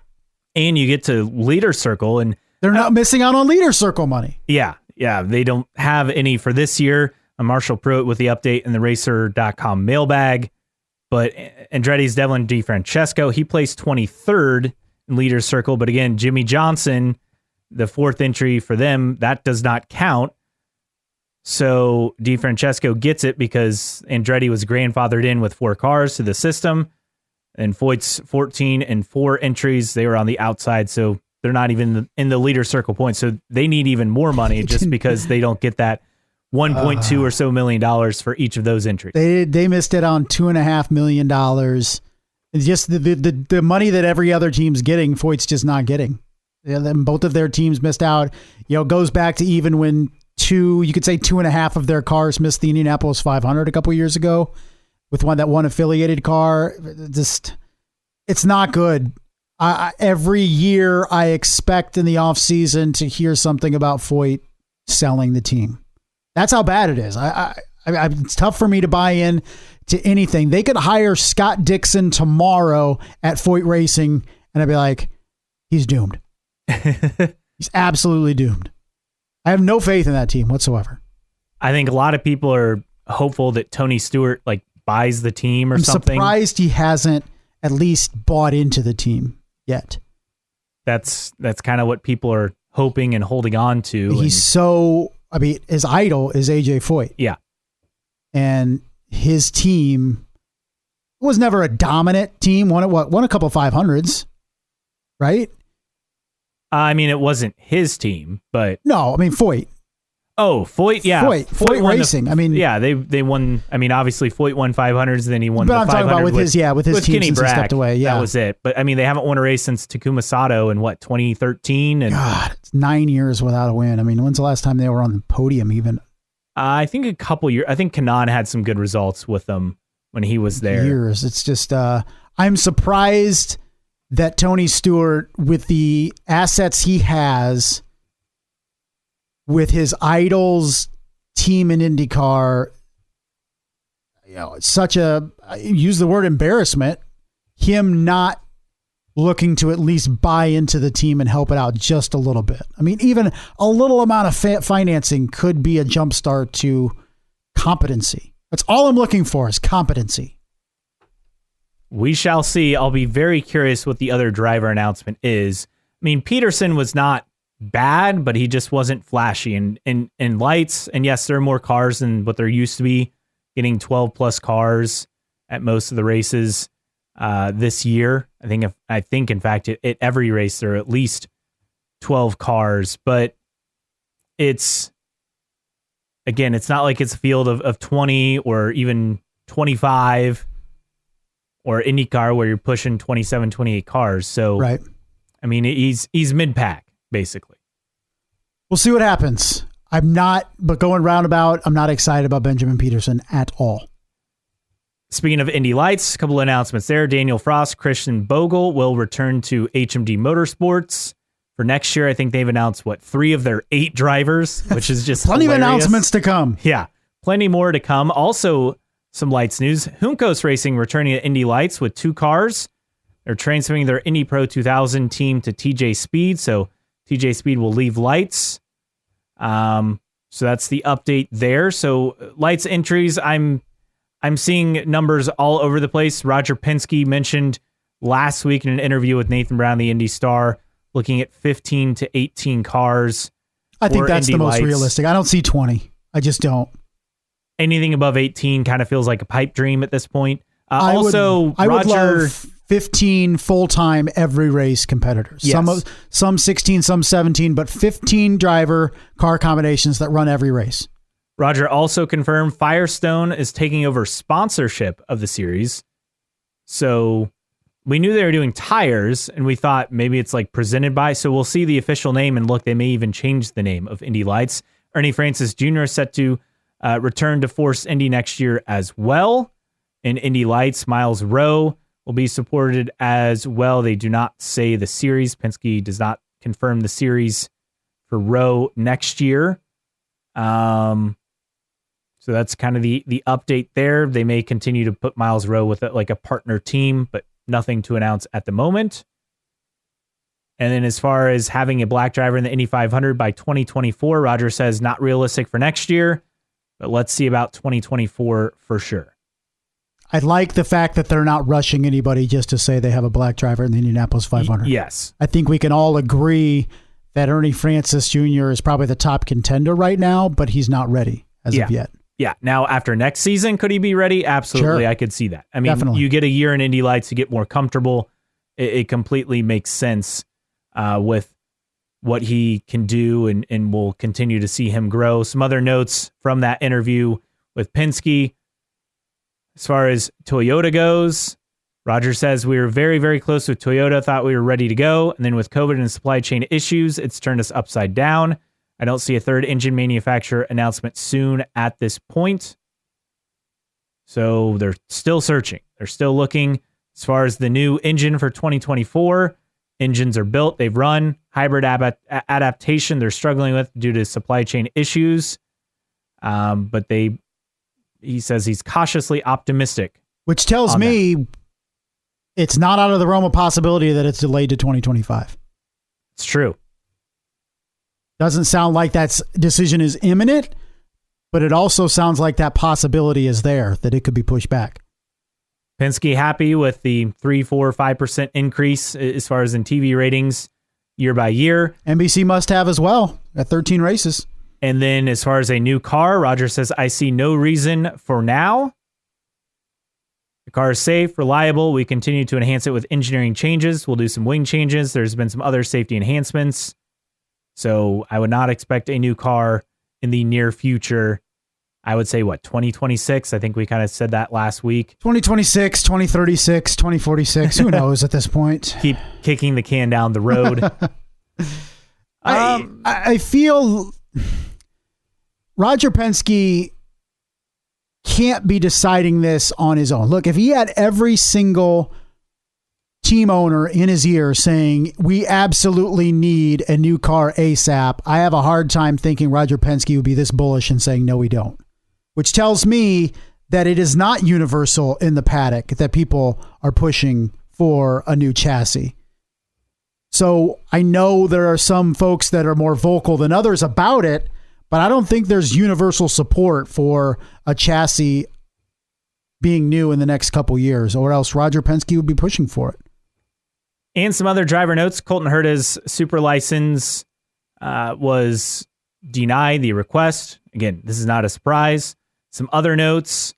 And you get to Leader Circle, and they're not missing out on Leader Circle money. Yeah. They don't have any for this year. Marshall Pruitt with the update in the Racer.com mailbag. But Andretti's Devlin DeFrancesco, he placed 23rd in Leader Circle. But again, Jimmie Johnson, the 4th entry for them, that does not count. So DeFrancesco gets it because Andretti was grandfathered in with 4 cars to the system. And Foyt's 14 and 4 entries, they were on the outside. So they're not even in the Leader Circle points. So they need even more money just because they don't get that $1.2 or so million for each of those entries. They missed it on $2.5 million. It's just the money that every other team's getting, Foyt's just not getting. Then both of their teams missed out. It goes back to even when you could say 2.5 of their cars missed the Indianapolis 500 a couple years ago with one affiliated car. Just, it's not good. Every year I expect in the off season to hear something about Foyt selling the team. That's how bad it is. It's tough for me to buy in to anything. They could hire Scott Dixon tomorrow at Foyt Racing, and I'd be like, he's doomed. He's absolutely doomed. I have no faith in that team whatsoever. I think a lot of people are hopeful that Tony Stewart buys the team or something. I'm surprised he hasn't at least bought into the team yet. That's kind of what people are hoping and holding on to. His idol is AJ Foyt. Yeah. And his team was never a dominant team. Won a couple 500s, right? It wasn't his team, but no, Foyt. Oh, Foyt, yeah. Foyt Racing. They won. Obviously Foyt won 500s, then he won the 500 I'm talking about with his team Kenny since Brack, he stepped away. Yeah. That was it. But they haven't won a race since Takuma Sato in 2013. And God, it's 9 years without a win. When's the last time they were on the podium even? I think a couple years. I think Kanaan had some good results with them when he was there. Years. It's just, I'm surprised that Tony Stewart, with the assets he has, with his idols team in IndyCar, such use the word embarrassment, him not looking to at least buy into the team and help it out just a little bit. Even a little amount of financing could be a jumpstart to competency. That's all I'm looking for is competency. We shall see. I'll be very curious what the other driver announcement is. Pedersen was not bad, but he just wasn't flashy in lights. And yes, there are more cars than what there used to be, getting 12 plus cars at most of the races this year. I think in fact at every race there are at least 12 cars, but it's not like it's a field of 20 or even 25 or IndyCar where you're pushing 27, 28 cars. So, right. He's mid-pack, basically. We'll see what happens. But going roundabout, I'm not excited about Benjamin Pedersen at all. Speaking of Indy Lights, a couple of announcements there. Daniel Frost, Christian Bogle will return to HMD Motorsports for next year. I think they've announced 3 of their 8 drivers, which is just plenty hilarious. Of announcements to come. Yeah, plenty more to come. Also, some lights news. Juncos Racing returning to Indy Lights with 2 cars. They're transferring their Indy Pro 2000 team to TJ Speed, so TJ Speed will leave Lights. So that's the update there. So Lights entries, I'm seeing numbers all over the place. Roger Penske mentioned last week in an interview with Nathan Brown, the Indy Star, looking at 15 to 18 cars. I think that's Indy the most Lights. realistic. I don't see 20. I just don't. Anything above 18 kind of feels like a pipe dream at this point. I would Roger, love 15 full-time every race competitors. Yes. Some 16, some 17, but 15 driver car combinations that run every race. Roger also confirmed Firestone is taking over sponsorship of the series. So we knew they were doing tires, and we thought maybe it's like presented by. So we'll see the official name, and look, they may even change the name of Indy Lights. Ernie Francis Jr. is set to return to Force Indy next year as well. In Indy Lights, Miles Rowe will be supported as well. They do not say the series. Penske does not confirm the series for Rowe next year. So that's kind of the update there. They may continue to put Miles Rowe with like a partner team, but nothing to announce at the moment. And then as far as having a black driver in the Indy 500 by 2024, Roger says not realistic for next year, but let's see about 2024 for sure. I like the fact that they're not rushing anybody just to say they have a black driver in the Indianapolis 500. Yes. I think we can all agree that Ernie Francis Jr. is probably the top contender right now, but he's not ready as of yet. Yeah. Now, after next season, could he be ready? Absolutely. Sure. I could see that. I mean, definitely. You get a year in Indy Lights, you get more comfortable. It completely makes sense with what he can do, and we'll continue to see him grow. Some other notes from that interview with Penske. As far as Toyota goes, Roger says we were very, very close with Toyota, thought we were ready to go. And then with COVID and supply chain issues, it's turned us upside down. I don't see a third engine manufacturer announcement soon at this point. So they're still searching. They're still looking. As far as the new engine for 2024, engines are built. They've run. Hybrid adaptation they're struggling with due to supply chain issues. But he says he's cautiously optimistic. Which tells me it's not out of the realm of possibility that it's delayed to 2025. It's true. Doesn't sound like that decision is imminent, but it also sounds like that possibility is there, that it could be pushed back. Penske happy with the 3%, 4%, 5% increase as far as in TV ratings year by year. NBC must have as well at 13 races. And then as far as a new car, Roger says, I see no reason for now. The car is safe, reliable. We continue to enhance it with engineering changes. We'll do some wing changes. There's been some other safety enhancements. So I would not expect a new car in the near future. I would say, 2026? I think we kind of said that last week. 2026, 2036, 2046. Who knows at this point? Keep kicking the can down the road. I feel Roger Penske can't be deciding this on his own. Look, if he had every single team owner in his ear saying, we absolutely need a new car ASAP, I have a hard time thinking Roger Penske would be this bullish and saying, no, we don't. Which tells me that it is not universal in the paddock that people are pushing for a new chassis. So I know there are some folks that are more vocal than others about it, but I don't think there's universal support for a chassis being new in the next couple years, or else Roger Penske would be pushing for it. And some other driver notes. Colton Herta's super license was denied the request. Again, this is not a surprise. Some other notes.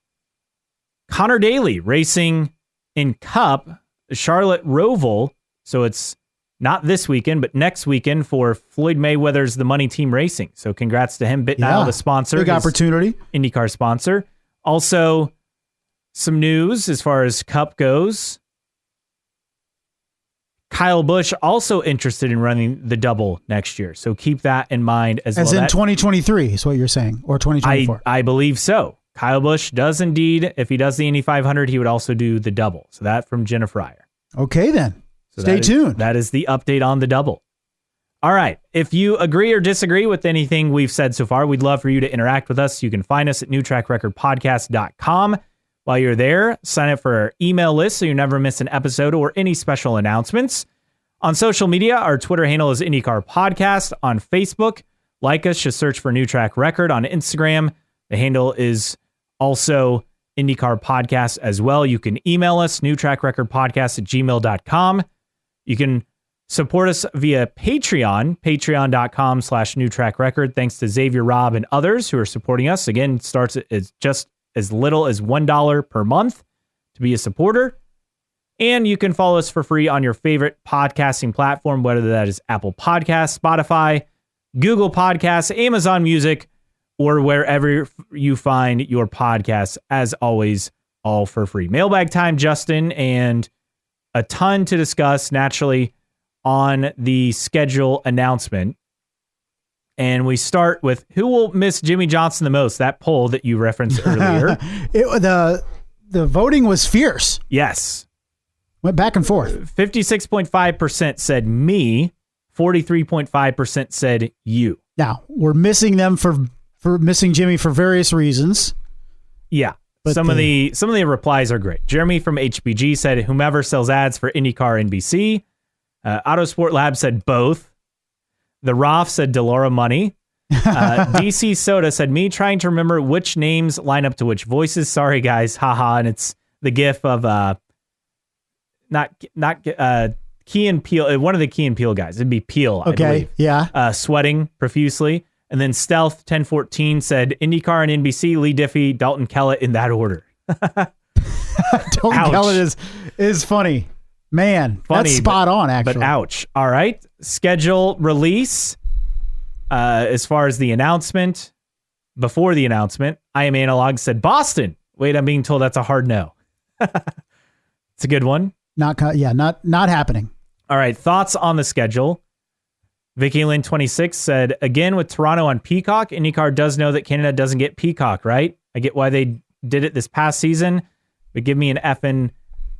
Connor Daly racing in Cup, Charlotte Roval. So it's not this weekend, but next weekend for Floyd Mayweather's The Money Team Racing. So congrats to him. BitNile, the sponsor. Big opportunity. IndyCar sponsor. Also, some news as far as Cup goes. Kyle Busch also interested in running the double next year. So keep that in mind as well. As in 2023 is what you're saying, or 2024? I believe so. Kyle Busch does indeed. If he does the Indy 500, he would also do the double. So that from Jenna Fryer. Okay, then. So Stay tuned. That is the update on the double. All right. If you agree or disagree with anything we've said so far, we'd love for you to interact with us. You can find us at newtrackrecordpodcast.com. While you're there, sign up for our email list so you never miss an episode or any special announcements. On social media, our Twitter handle is IndyCar Podcast. On Facebook, like us, just search for New Track Record. On Instagram, the handle is also IndyCar Podcast as well. You can email us, newtrackrecordpodcast@gmail.com. You can support us via Patreon, patreon.com/newtrackrecord. Thanks to Xavier, Robb, and others who are supporting us. Again, starts at just as little as $1 per month to be a supporter. And you can follow us for free on your favorite podcasting platform, whether that is Apple Podcasts, Spotify, Google Podcasts, Amazon Music, or wherever you find your podcasts. As always, all for free. Mailbag time, Justin, and a ton to discuss naturally on the schedule announcement. And we start with who will miss Jimmie Johnson the most, that poll that you referenced earlier. The voting was fierce. Yes. Went back and forth. 56.5% said me, 43.5% said you. Now, we're missing them for missing Jimmie for various reasons. Yeah. But some of the replies are great. Jeremy from HBG said whomever sells ads for IndyCar NBC. Autosport Lab said both. The Roth said Delora Money. DC Soda said me trying to remember which names line up to which voices. Sorry, guys. Haha. And it's the gif of not Key and Peele. One of the Key and Peele guys. It'd be Peele, I believe. Yeah. Sweating profusely. And then Stealth 1014 said IndyCar and NBC, Lee Diffie, Dalton Kellett in that order. Dalton Kellett is funny. Man, funny, that's spot on, actually. But ouch. All right. Schedule release. As far as the announcement, before the announcement, I Am Analog said Boston. Wait, I'm being told that's a hard no. It's a good one. Not happening. All right. Thoughts on the schedule. Vicky Lynn 26 said, again, with Toronto on Peacock, IndyCar does know that Canada doesn't get Peacock, right? I get why they did it this past season, but give me an effing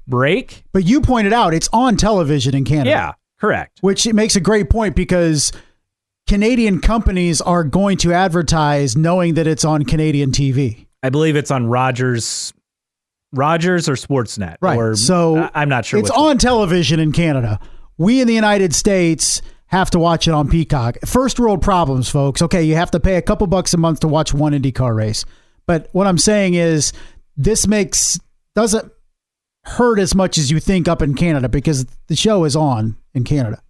break. But you pointed out it's on television in Canada. Yeah, correct. Which it makes a great point because Canadian companies are going to advertise knowing that it's on Canadian TV. I believe it's on Rogers or Sportsnet. Right. Or, so I'm not sure. It's on television in Canada. We in the United States have to watch it on Peacock. First world problems, folks. Okay, you have to pay a couple bucks a month to watch one IndyCar race. But what I'm saying is this doesn't hurt as much as you think up in Canada because the show is on in Canada.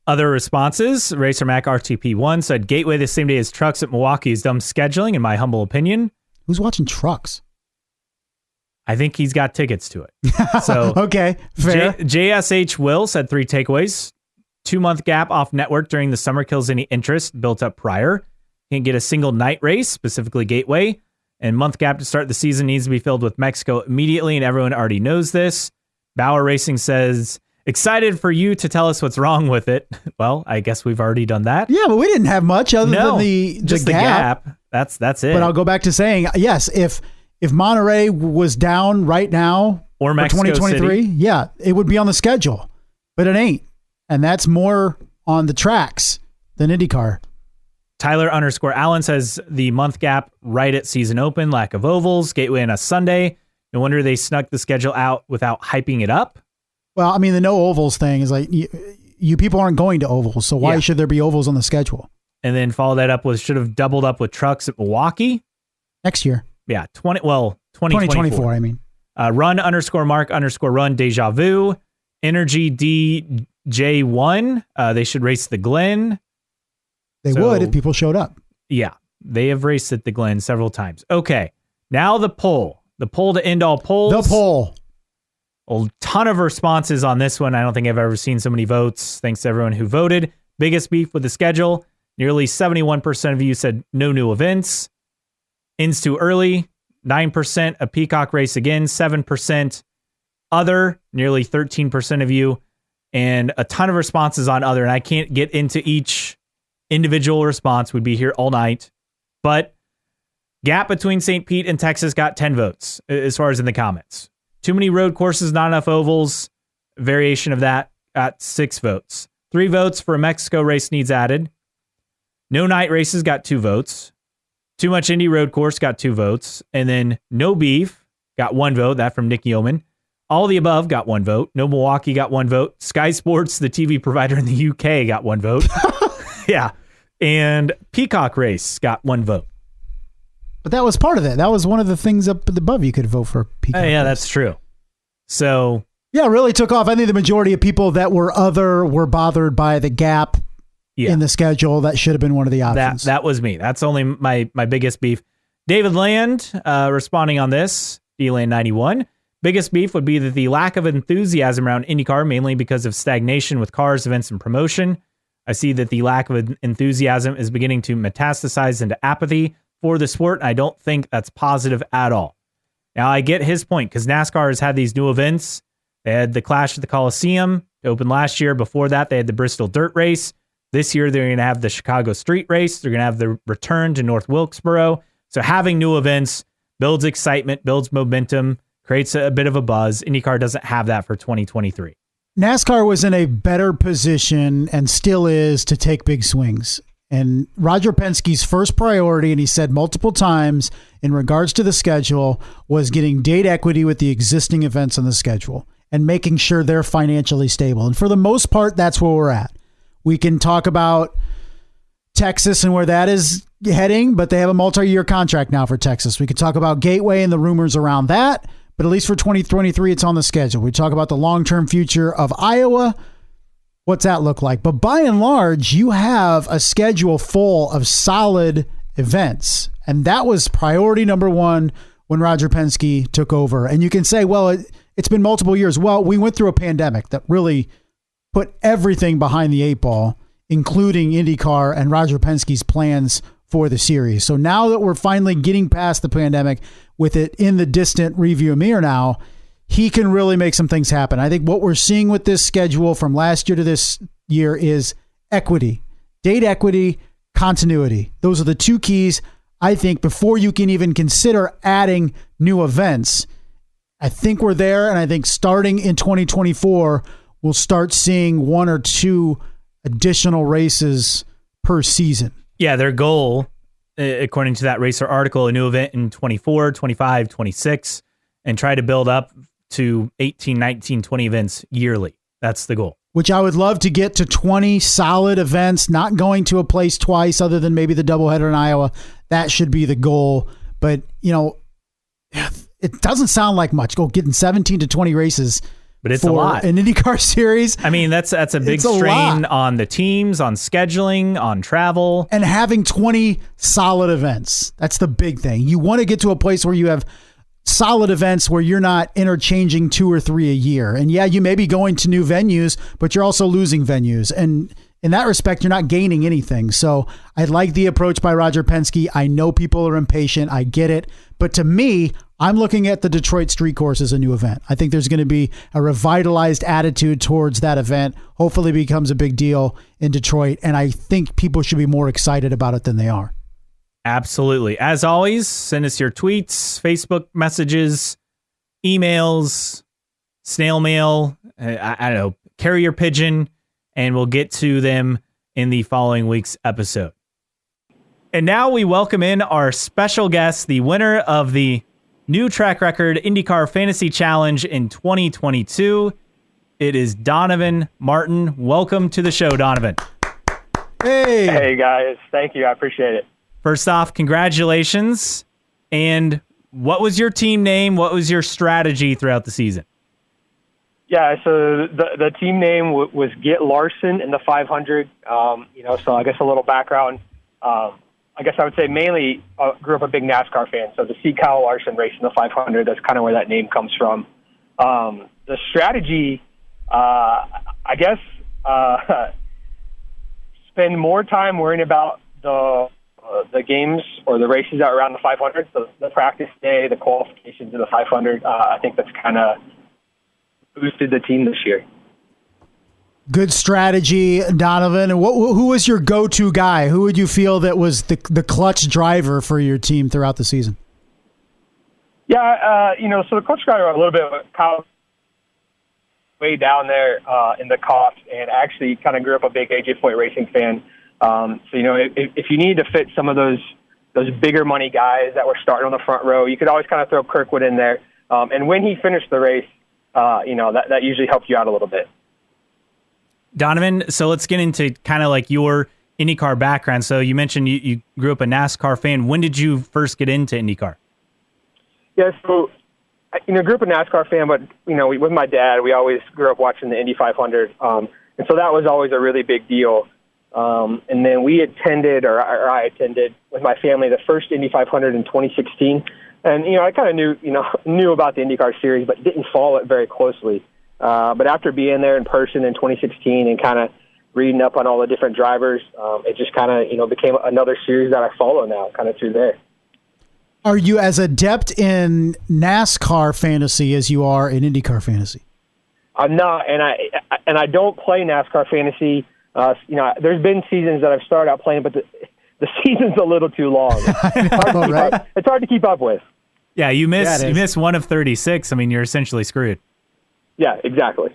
Other responses, Racer Mac RTP1 said Gateway the same day as Trucks at Milwaukee is dumb scheduling, in my humble opinion. Who's watching Trucks? I think he's got tickets to it. So okay, fair. JSH Will said 3 takeaways. 2-month gap off network during the summer kills any interest built up prior. Can't get a single night race, specifically Gateway. And month gap to start the season needs to be filled with Mexico immediately, and everyone already knows this. Bauer Racing says, excited for you to tell us what's wrong with it. Well, I guess we've already done that. Yeah, but we didn't have much other than the gap. That's it. But I'll go back to saying, yes, if Monterey was down right now or Mexico 2023, City. Yeah, it would be on the schedule. But it ain't. And that's more on the tracks than IndyCar. Tyler _Allen says the month gap right at season open, lack of ovals, Gateway on a Sunday. No wonder they snuck the schedule out without hyping it up. Well, I mean, the no ovals thing is like you people aren't going to ovals, so why should there be ovals on the schedule? And then follow that up with should have doubled up with Trucks at Milwaukee next year. Yeah, 2024. I mean, run _Mark _run Deja Vu, Energy DJ1. They should race the Glen. They would if people showed up. Yeah, they have raced at the Glen several times. Okay, now the poll. The poll to end all polls. The poll. A ton of responses on this one. I don't think I've ever seen so many votes. Thanks to everyone who voted. Biggest beef with the schedule. Nearly 71% of you said no new events. Ends too early. 9% a Peacock race again. 7% other. Nearly 13% of you. And a ton of responses on other. And I can't get into each individual response. We'd be here all night. But gap between St. Pete and Texas got 10 votes as far as in the comments. Too many road courses, not enough ovals. Variation of that got 6 votes. 3 votes for a Mexico race needs added. No night races got 2 votes. Too much Indy road course got 2 votes. And then no beef got 1 vote. That from Nick Yeoman. All the above got 1 vote. No Milwaukee got 1 vote. Sky Sports, the TV provider in the UK, got 1 vote. Yeah. And Peacock race got 1 vote. But that was part of it. That was one of the things up above you could vote for Peacock. Yeah, that's true. So yeah, it really took off. I think the majority of people that were bothered by the gap in the schedule. That should have been one of the options. That was me. That's only my biggest beef. David Land responding on this, DLand91. Biggest beef would be that the lack of enthusiasm around IndyCar, mainly because of stagnation with cars, events, and promotion. I see that the lack of enthusiasm is beginning to metastasize into apathy for the sport, and I don't think that's positive at all. Now, I get his point, because NASCAR has had these new events. They had the Clash at the Coliseum to open last year. Before that, they had the Bristol Dirt Race. This year, they're going to have the Chicago Street Race. They're going to have the return to North Wilkesboro. So having new events builds excitement, builds momentum, creates a bit of a buzz. IndyCar doesn't have that for 2023. NASCAR was in a better position and still is to take big swings. And Roger Penske's first priority, and he said multiple times in regards to the schedule, was getting date equity with the existing events on the schedule and making sure they're financially stable. And for the most part, that's where we're at. We can talk about Texas and where that is heading, but they have a multi-year contract now for Texas. We could talk about Gateway and the rumors around that, but at least for 2023, it's on the schedule. We talk about the long-term future of Iowa. What's that look like? But by and large, you have a schedule full of solid events. And that was priority number 1 when Roger Penske took over. And you can say, well, it's been multiple years. Well, we went through a pandemic that really put everything behind the 8 ball, including IndyCar and Roger Penske's plans for the series. So now that we're finally getting past the pandemic with it in the distant review mirror now, he can really make some things happen. I think what we're seeing with this schedule from last year to this year is equity, date equity, continuity. Those are the 2 keys, I think, before you can even consider adding new events. I think we're there, and I think starting in 2024, we'll start seeing 1 or 2 additional races per season. Yeah, their goal, according to that Racer article, a new event in 24, 25, 26, and try to build up to 18, 19, 20 events yearly. That's the goal. Which I would love to get to 20 solid events, not going to a place twice other than maybe the doubleheader in Iowa. That should be the goal. But, it doesn't sound like much. Getting 17 to 20 races. But it's a lot. An IndyCar series. I mean, that's a big strain on the teams, on scheduling, on travel. And having 20 solid events. That's the big thing. You want to get to a place where you have solid events where you're not interchanging 2 or 3 a year. And yeah, you may be going to new venues, but you're also losing venues. And in that respect, you're not gaining anything. So I like the approach by Roger Penske. I know people are impatient. I get it. But to me, I'm looking at the Detroit Street Course as a new event. I think there's going to be a revitalized attitude towards that event. Hopefully it becomes a big deal in Detroit. And I think people should be more excited about it than they are. Absolutely. As always, send us your tweets, Facebook messages, emails, snail mail, I don't know, carrier pigeon, and we'll get to them in the following week's episode. And now we welcome in our special guest, the winner of the new track record IndyCar Fantasy Challenge in 2022. It is Donavon Martin. Welcome to the show, Donavon. Hey guys. Thank you. I appreciate it. First off, congratulations. And what was your team name? What was your strategy throughout the season? Yeah, so the team name was Get Larson in the 500. So I guess a little background. I guess I would say mainly grew up a big NASCAR fan. So to see Kyle Larson race in the 500, that's kind of where that name comes from. The strategy, I guess, spend more time worrying about the games or the races that are around the 500. So the practice day, the qualifications in the 500. I think that's kind of boosted the team this year. Good strategy, Donavon. And who was your go-to guy? Who would you feel that was the clutch driver for your team throughout the season? Yeah, so the clutch driver a little bit of Kyle. way down there in the cost, and actually kind of grew up a big AJ Foyt Racing fan. So, if you need to fit some of those bigger money guys that were starting on the front row, you could always kind of throw Kirkwood in there. And when he finished the race, that usually helped you out a little bit. Donavon, so let's get into kind of like your IndyCar background. So you mentioned you grew up a NASCAR fan. When did you first get into IndyCar? Yeah, so, grew up a NASCAR fan, but, with my dad, we always grew up watching the Indy 500. And so that was always a really big deal. And then we attended, or I attended with my family, the first Indy 500 in 2016. And, I kind of knew about the IndyCar series, but didn't follow it very closely. But after being there in person in 2016 and kind of reading up on all the different drivers, it just kind of, became another series that I follow now, kind of through there. Are you as adept in NASCAR fantasy as you are in IndyCar fantasy? I'm not, and I don't play NASCAR fantasy. There's been seasons that I've started out playing, but the season's a little too long. It's hard to keep up with. Yeah, you miss one of 36. I mean, you're essentially screwed. Yeah, exactly.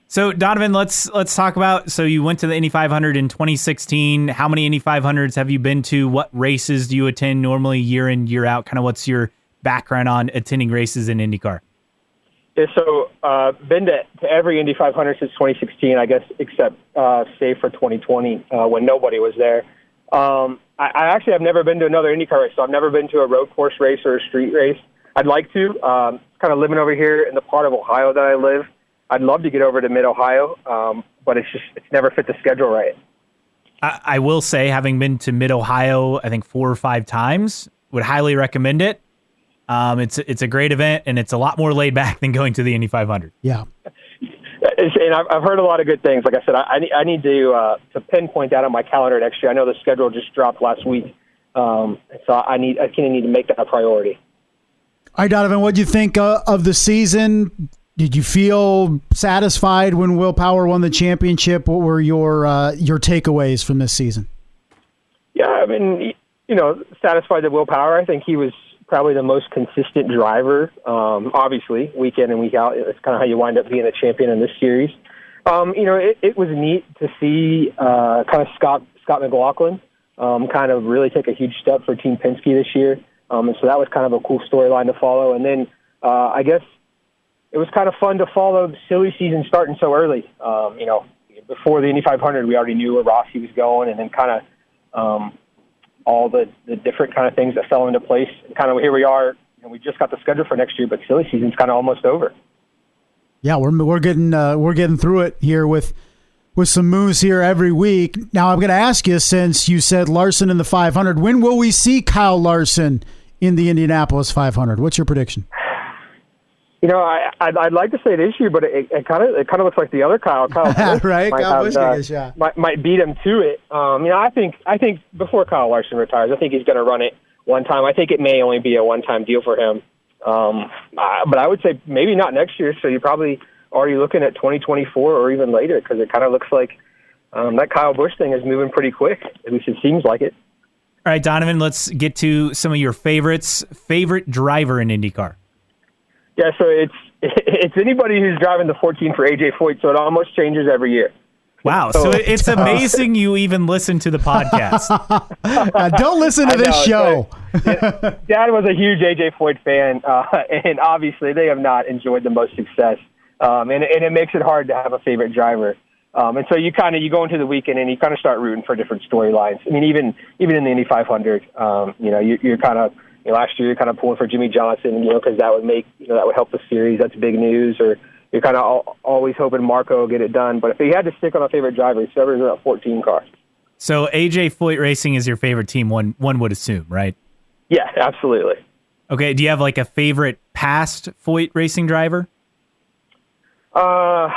So, Donavon, let's talk about, so you went to the Indy 500 in 2016. How many Indy 500s have you been to? What races do you attend normally year in, year out? Kind of what's your background on attending races in IndyCar? Yeah, so been to every Indy 500 since 2016, I guess, except save for 2020 when nobody was there. I actually have never been to another IndyCar race, so I've never been to a road course race or a street race. I'd like to. Kind of living over here in the part of Ohio that I live, I'd love to get over to Mid-Ohio, but it's never fit the schedule right. I will say, having been to Mid-Ohio, I think 4 or 5 times, would highly recommend it. It's a great event, and it's a lot more laid back than going to the Indy 500. Yeah. And I've heard a lot of good things. Like I said, I need to pinpoint that on my calendar next year. I know the schedule just dropped last week, so I kind of need to make that a priority. All right, Donavon, what do you think of the season? Did you feel satisfied when Will Power won the championship? What were your takeaways from this season? Yeah, I mean, satisfied that Will Power. I think he was probably the most consistent driver. Obviously, week in and week out, it's kind of how you wind up being a champion in this series. It was neat to see kind of Scott McLaughlin kind of really take a huge step for Team Penske this year. And so that was kind of a cool storyline to follow. And then I guess it was kind of fun to follow the silly season starting so early. Before the Indy 500, we already knew where Rossi was going, and then kind of all the different kind of things that fell into place. And kind of here we are. We just got the schedule for next year, but silly season's kind of almost over. Yeah, we're getting through it here with some moves here every week. Now I'm going to ask you, since you said Larson in the 500, when will we see Kyle Larson in the Indianapolis 500? What's your prediction? I'd like to say this year, but it kind of looks like the other Kyle right? Kyle Busch might beat him to it. I think before Kyle Larson retires, I think he's going to run it one time. I think it may only be a one-time deal for him. But I would say maybe not next year. So you're probably already looking at 2024 or even later, because it kind of looks like that Kyle Busch thing is moving pretty quick. At least it seems like it. All right, Donavon, let's get to some of your favorites. Favorite driver in IndyCar? Yeah, so it's anybody who's driving the 14 for AJ Foyt, so it almost changes every year. Wow, so it's amazing you even listen to the podcast. Don't listen to this show. Dad was a huge AJ Foyt fan, and obviously they have not enjoyed the most success, and it makes it hard to have a favorite driver. And so you go into the weekend and you kind of start rooting for different storylines. I mean, even in the Indy 500, you're kind of. Last year, you're kind of pulling for Jimmie Johnson, because that would help the series. That's big news. Or you're kind of always hoping Marco will get it done. But if you had to stick on a favorite driver, it's whoever's in that 14 car. So AJ Foyt Racing is your favorite team, one would assume, right? Yeah, absolutely. Okay, do you have like a favorite past Foyt Racing driver? I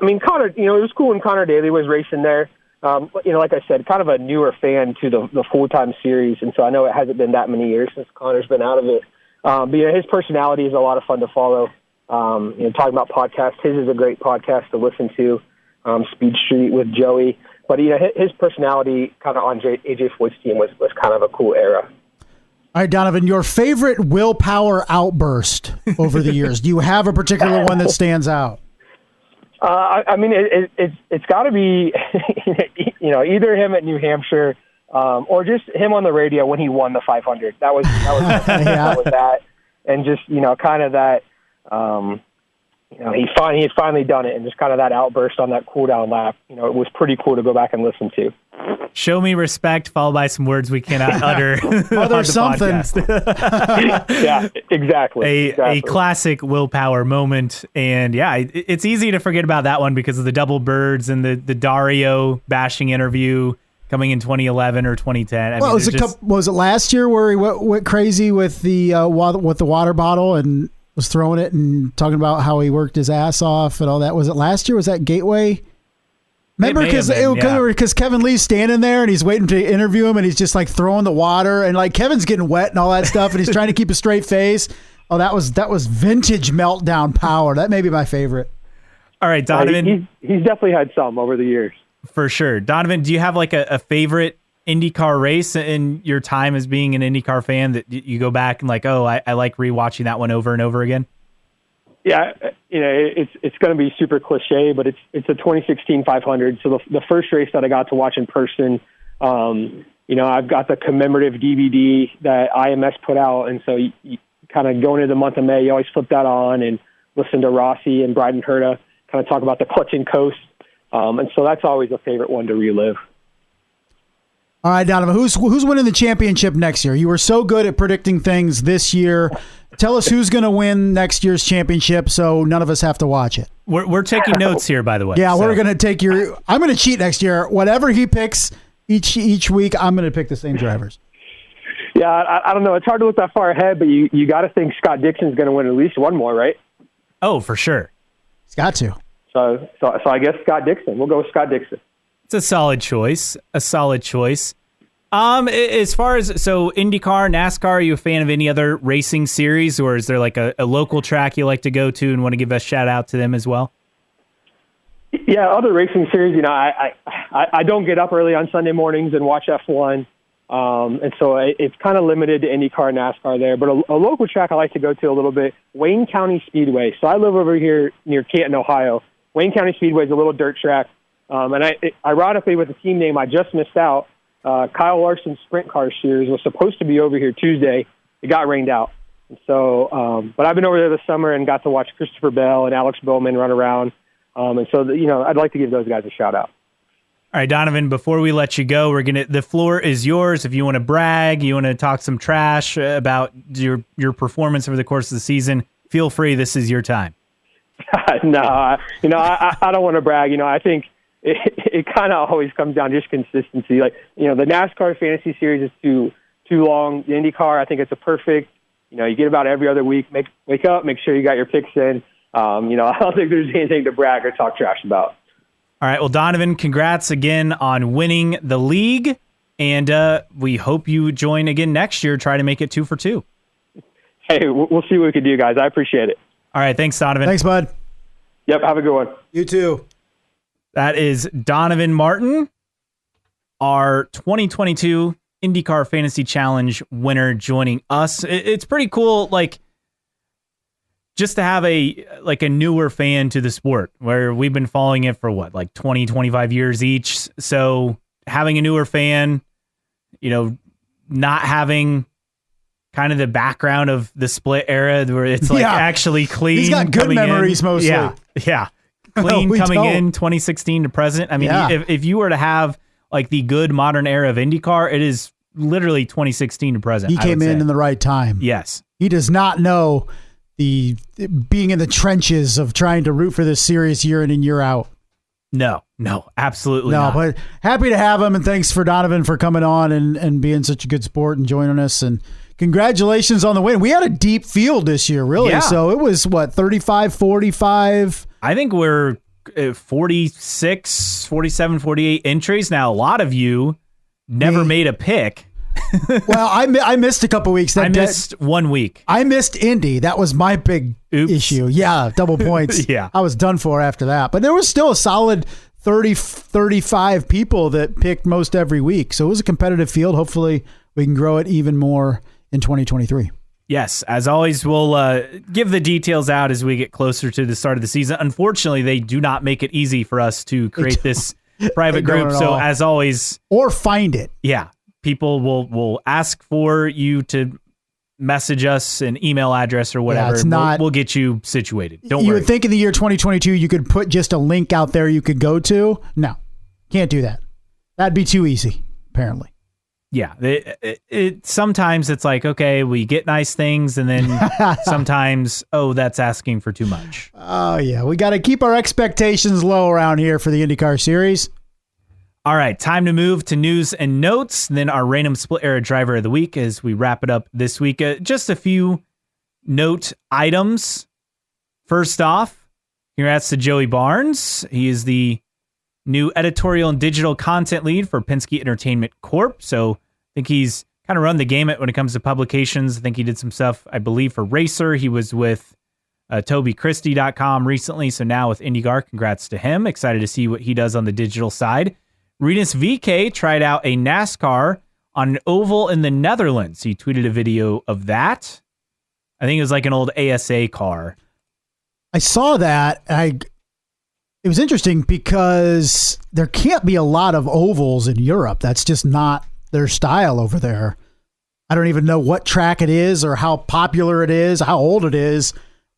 mean, Connor, it was cool when Connor Daly was racing there. Like I said, kind of a newer fan to the full-time series, and so I know it hasn't been that many years since Connor's been out of it. But his personality is a lot of fun to follow. Talking about podcasts, his is a great podcast to listen to, Speed Street with Joey. But his personality kind of on AJ Foyt's team was kind of a cool era. All right, Donavon, your favorite Will Power outburst over the years? Do you have a particular one that stands out? I mean, it's got to be, either him at New Hampshire or just him on the radio when he won the 500. That was that was that, and just kind of that. He had finally done it, and just kind of that outburst on that cool down lap. It was pretty cool to go back and listen to. Show me respect, followed by some words we cannot utter. Other something. Yeah, exactly. A classic willpower moment, and it's easy to forget about that one because of the double birds and the Dario bashing interview coming in 2011 or 2010. Was it last year where he went crazy with the water bottle and was throwing it and talking about how he worked his ass off and all that? Was it last year? Was that Gateway? Remember, because Kevin Lee's standing there and he's waiting to interview him, and he's just like throwing the water, and like Kevin's getting wet and all that stuff, and he's trying to keep a straight face. Oh, that was vintage meltdown power. That may be my favorite. All right, Donovan. He's definitely had some over the years. For sure. Donovan, do you have like a favorite IndyCar race in your time as being an IndyCar fan that you go back and like, oh, I like rewatching that one over and over again? Yeah, it's going to be super cliche, but it's a 2016 500. So the first race that I got to watch in person, I've got the commemorative DVD that IMS put out, and so you kind of going into the month of May, you always flip that on and listen to Rossi and Bryden Herta kind of talk about the clutch and coast, and so that's always a favorite one to relive. All right, Donovan, who's winning the championship next year? You were so good at predicting things this year. Tell us who's going to win next year's championship so none of us have to watch it. We're taking notes here, by the way. Yeah, we're going to take I'm going to cheat next year. Whatever he picks each week, I'm going to pick the same drivers. Yeah, I don't know. It's hard to look that far ahead, but you got to think Scott Dixon's going to win at least one more, right? Oh, for sure. He's got to. So I guess Scott Dixon. We'll go with Scott Dixon. It's a solid choice. As far as IndyCar, NASCAR, are you a fan of any other racing series, or is there like a local track you like to go to and want to give a shout out to them as well? Yeah, other racing series. I don't get up early on Sunday mornings and watch F1, and so it's kind of limited to IndyCar, NASCAR there. But a local track I like to go to a little bit, Wayne County Speedway. So I live over here near Canton, Ohio. Wayne County Speedway is a little dirt track. And ironically, with the team name, I just missed out. Kyle Larson's Sprint Car Series was supposed to be over here Tuesday. It got rained out. And so, but I've been over there this summer and got to watch Christopher Bell and Alex Bowman run around. And so, I'd like to give those guys a shout out. All right, Donovan, before we let you go, the floor is yours. If you want to brag, you want to talk some trash about your performance over the course of the season, feel free. This is your time. No, I don't want to brag. I think it kind of always comes down to just consistency. Like, the NASCAR Fantasy Series is too long. The IndyCar, I think it's a perfect, you get about every other week. Wake up, make sure you got your picks in. I don't think there's anything to brag or talk trash about. All right, well, Donovan, congrats again on winning the league, and we hope you join again next year. Try to make it 2 for 2. Hey, we'll see what we can do, guys. I appreciate it. All right, thanks, Donovan. Thanks, bud. Yep, have a good one. You too. That is Donavon Martin, our 2022 IndyCar Fantasy Challenge winner, joining us. It's pretty cool, like, just to have a newer fan to the sport, where we've been following it for 20, 25 years each. So having a newer fan, not having kind of the background of the split era where it's actually clean. He's got good memories mostly. Yeah. Clean coming in 2016 to present. I mean, if you were to have like the good modern era of IndyCar, it is literally 2016 to present. He came in the right time. Yes. He does not know the being in the trenches of trying to root for this series year in and year out. No, absolutely not. But happy to have him, and thanks for Donovan for coming on and being such a good sport and joining us, and congratulations on the win. We had a deep field this year, really. Yeah. So it was 35, 45. I think we're 46, 47, 48 entries. Now, a lot of you never made a pick. Well, I missed a couple weeks. I missed 1 week. I missed Indy. That was my big issue. Yeah, double points. Yeah. I was done for after that. But there was still a solid 30, 35 people that picked most every week. So it was a competitive field. Hopefully we can grow it even more in 2023. Yes, as always, we'll give the details out as we get closer to the start of the season. Unfortunately, they do not make it easy for us to create this private group. So as always, or find it. Yeah, people will ask for you to message us an email address or whatever. Yeah, it's not, we'll get you situated. Don't worry. You would think in the year 2022 you could put just a link out there you could go to. No, can't do that. That'd be too easy, apparently. Yeah, sometimes it's like, okay, we get nice things, and then sometimes, that's asking for too much. Oh, yeah. We got to keep our expectations low around here for the IndyCar series. All right, time to move to news and notes, and then our random split era driver of the week as we wrap it up this week. Just a few note items. First off, congrats to Joey Barnes. He is the new editorial and digital content lead for Penske Entertainment Corp. So I think he's kind of run the gamut when it comes to publications. I think he did some stuff, I believe, for Racer. He was with TobyChristie.com recently. So now with IndyCar, congrats to him. Excited to see what he does on the digital side. Rinus VeeKay tried out a NASCAR on an oval in the Netherlands. He tweeted a video of that. I think it was like an old ASA car. I saw that. It was interesting because there can't be a lot of ovals in Europe. That's just not their style over there. I don't even know what track it is or how popular it is, how old it is.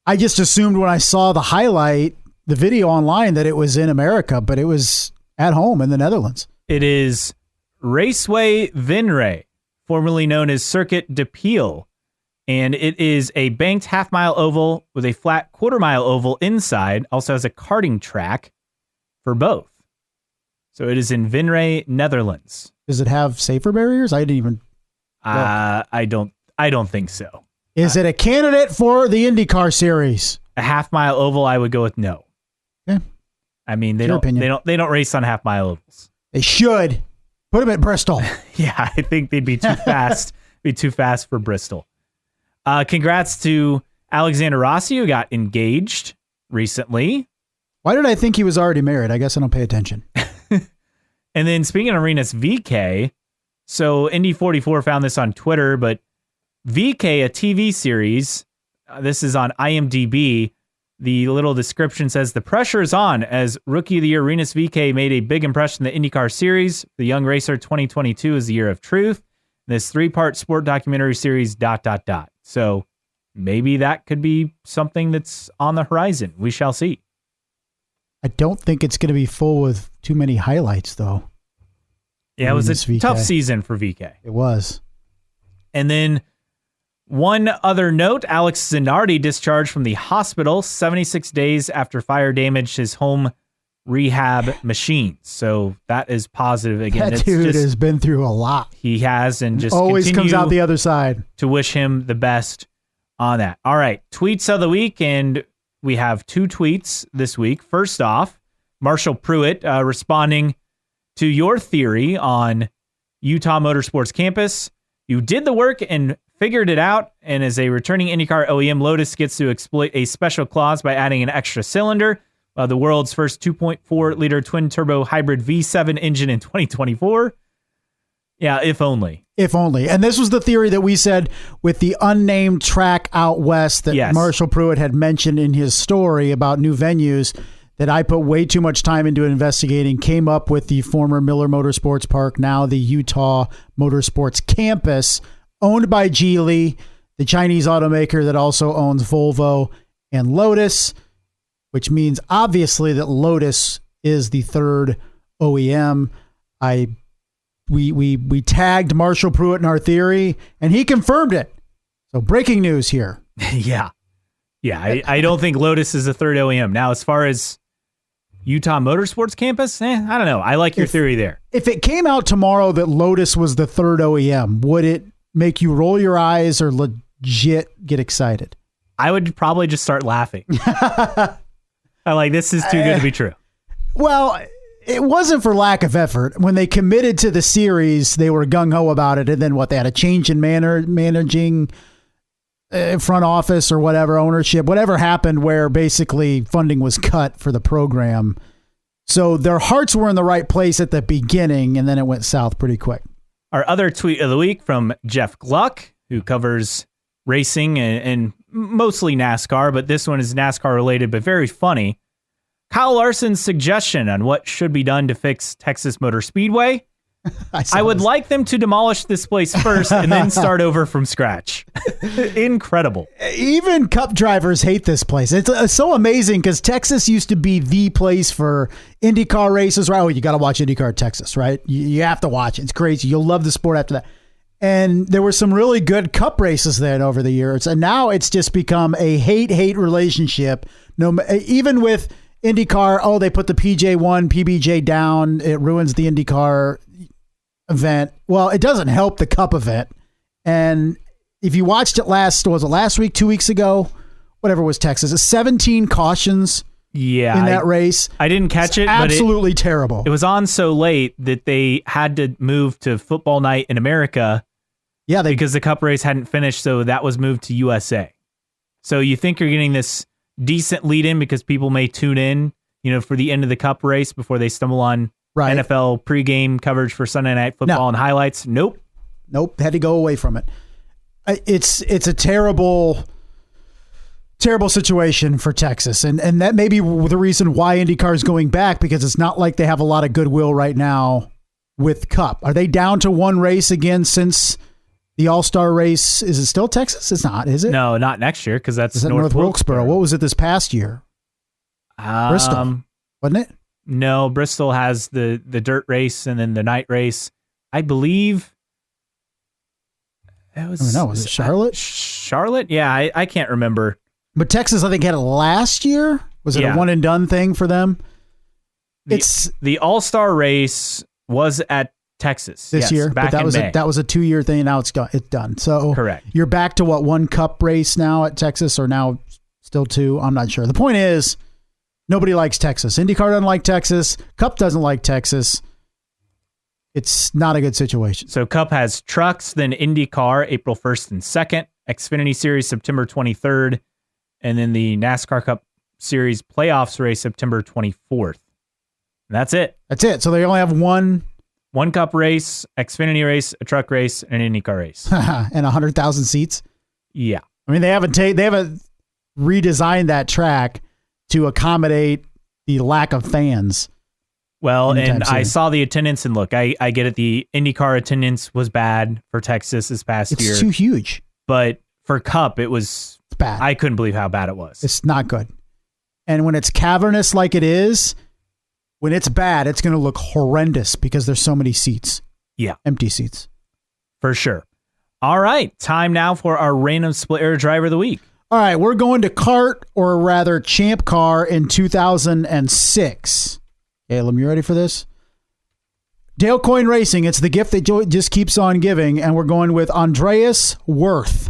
I just assumed when I saw the video online, that it was in America, but it was at home in the Netherlands. It is Raceway Venray, formerly known as Circuit de Peel. And it is a banked half-mile oval with a flat quarter-mile oval inside. Also has a karting track for both. So it is in Venray, Netherlands. Does it have safer barriers? I didn't even. I don't think so. Is it a candidate for the IndyCar series? A half-mile oval, I would go with no. Okay. I mean, they don't race on half-mile ovals. They should put them at Bristol. Yeah, I think they'd be too fast. Be too fast for Bristol. Congrats to Alexander Rossi, who got engaged recently. Why did I think he was already married? I guess I don't pay attention. And then speaking of Rinus VeeKay, so Indy 44 found this on Twitter, but VeeKay, a TV series, this is on IMDb. The little description says, the pressure is on as Rookie of the Year Rinus VeeKay made a big impression in the IndyCar series. The Young Racer 2022 is the year of truth. This 3-part sport documentary series, ... So maybe that could be something that's on the horizon. We shall see. I don't think it's going to be full with too many highlights, though. Yeah, it was a tough season for VeeKay. It was. And then one other note, Alex Zanardi discharged from the hospital 76 days after fire damaged his home rehab machines. So that is positive. Again, that dude has been through a lot. He has, and just always comes out the other side. To wish him the best on that. All right, tweets of the week, and we have 2 tweets this week. First off, Marshall Pruitt responding to your theory on Utah Motorsports Campus. You did the work and figured it out, and as a returning IndyCar OEM, Lotus gets to exploit a special clause by adding an extra cylinder. The world's first 2.4-liter twin-turbo hybrid V7 engine in 2024. Yeah, if only. If only. And this was the theory that we said with the unnamed track out west that Marshall Pruitt had mentioned in his story about new venues that I put way too much time into investigating, came up with the former Miller Motorsports Park, now the Utah Motorsports Campus, owned by Geely, the Chinese automaker that also owns Volvo and Lotus, which means obviously that Lotus is the third OEM. We tagged Marshall Pruitt in our theory, and he confirmed it. So breaking news here. Yeah. I don't think Lotus is the third OEM. Now, as far as Utah Motorsports Campus, I don't know. I like your theory there. If it came out tomorrow that Lotus was the third OEM, would it make you roll your eyes or legit get excited? I would probably just start laughing. I'm like, this is too good to be true. Well, it wasn't for lack of effort. When they committed to the series, they were gung-ho about it. And then they had a change in managing front office or whatever, ownership, whatever happened where basically funding was cut for the program. So their hearts were in the right place at the beginning, and then it went south pretty quick. Our other tweet of the week from Jeff Gluck, who covers racing and mostly NASCAR, but this one is NASCAR related, but very funny. Kyle Larson's suggestion on what should be done to fix Texas Motor Speedway. I would like them to demolish this place first and then start over from scratch. Incredible. Even Cup drivers hate this place. It's so amazing because Texas used to be the place for IndyCar races, right? Oh, you got to watch IndyCar at Texas, right? You have to watch it. It's crazy. You'll love the sport after that. And there were some really good Cup races then over the years. And now it's just become a hate-hate relationship. Even with IndyCar, oh, they put the PJ1, PBJ down. It ruins the IndyCar event. Well, it doesn't help the Cup event. And if you watched it last week, 2 weeks ago, whatever it was, Texas, 17 cautions in that race. I didn't catch it, absolutely but terrible. It was on so late that they had to move to football night in America. Yeah, because the Cup race hadn't finished, so that was moved to USA. So you think you're getting this decent lead in because people may tune in, for the end of the Cup race before they stumble on NFL pregame coverage for Sunday Night Football and highlights. Nope. Had to go away from it. It's a terrible situation for Texas. And that may be the reason why IndyCar is going back, because it's not like they have a lot of goodwill right now with Cup. Are they down to one race again since the All-Star race? Is it still Texas? It's not, is it? No, not next year, because that's North Wilkesboro. What was it this past year? Bristol, wasn't it? No, Bristol has the dirt race and then the night race. I believe it was. Was it Charlotte? Charlotte? Yeah, I can't remember. But Texas, I think, had it last year. Was it a one and done thing for them? The All-Star race was at Texas this year, back but in May. That was a 2-year thing. Now it's done. So correct. You're back to what, one Cup race now at Texas, or now still two? I'm not sure. The point is, nobody likes Texas. IndyCar doesn't like Texas. Cup doesn't like Texas. It's not a good situation. So Cup has trucks, then IndyCar April 1st and 2nd, Xfinity Series September 23rd, and then the NASCAR Cup Series playoffs race September 24th. And that's it. So they only have one Cup race, Xfinity race, a truck race, and an IndyCar race. And 100,000 seats? Yeah. I mean, they haven't redesigned that track to accommodate the lack of fans. Well, and I saw the attendance, and look, I get it. The IndyCar attendance was bad for Texas this past year. It's too huge. But for Cup, it's bad. I couldn't believe how bad it was. It's not good. And when it's cavernous like it is, when it's bad, it's going to look horrendous because there's so many seats. Yeah. Empty seats. For sure. All right. Time now for our random split air driver of the week. All right. We're going to kart, or rather Champ Car, in 2006. Caleb, you ready for this? Dale Coyne Racing. It's the gift that just keeps on giving. And we're going with Andreas Wirth.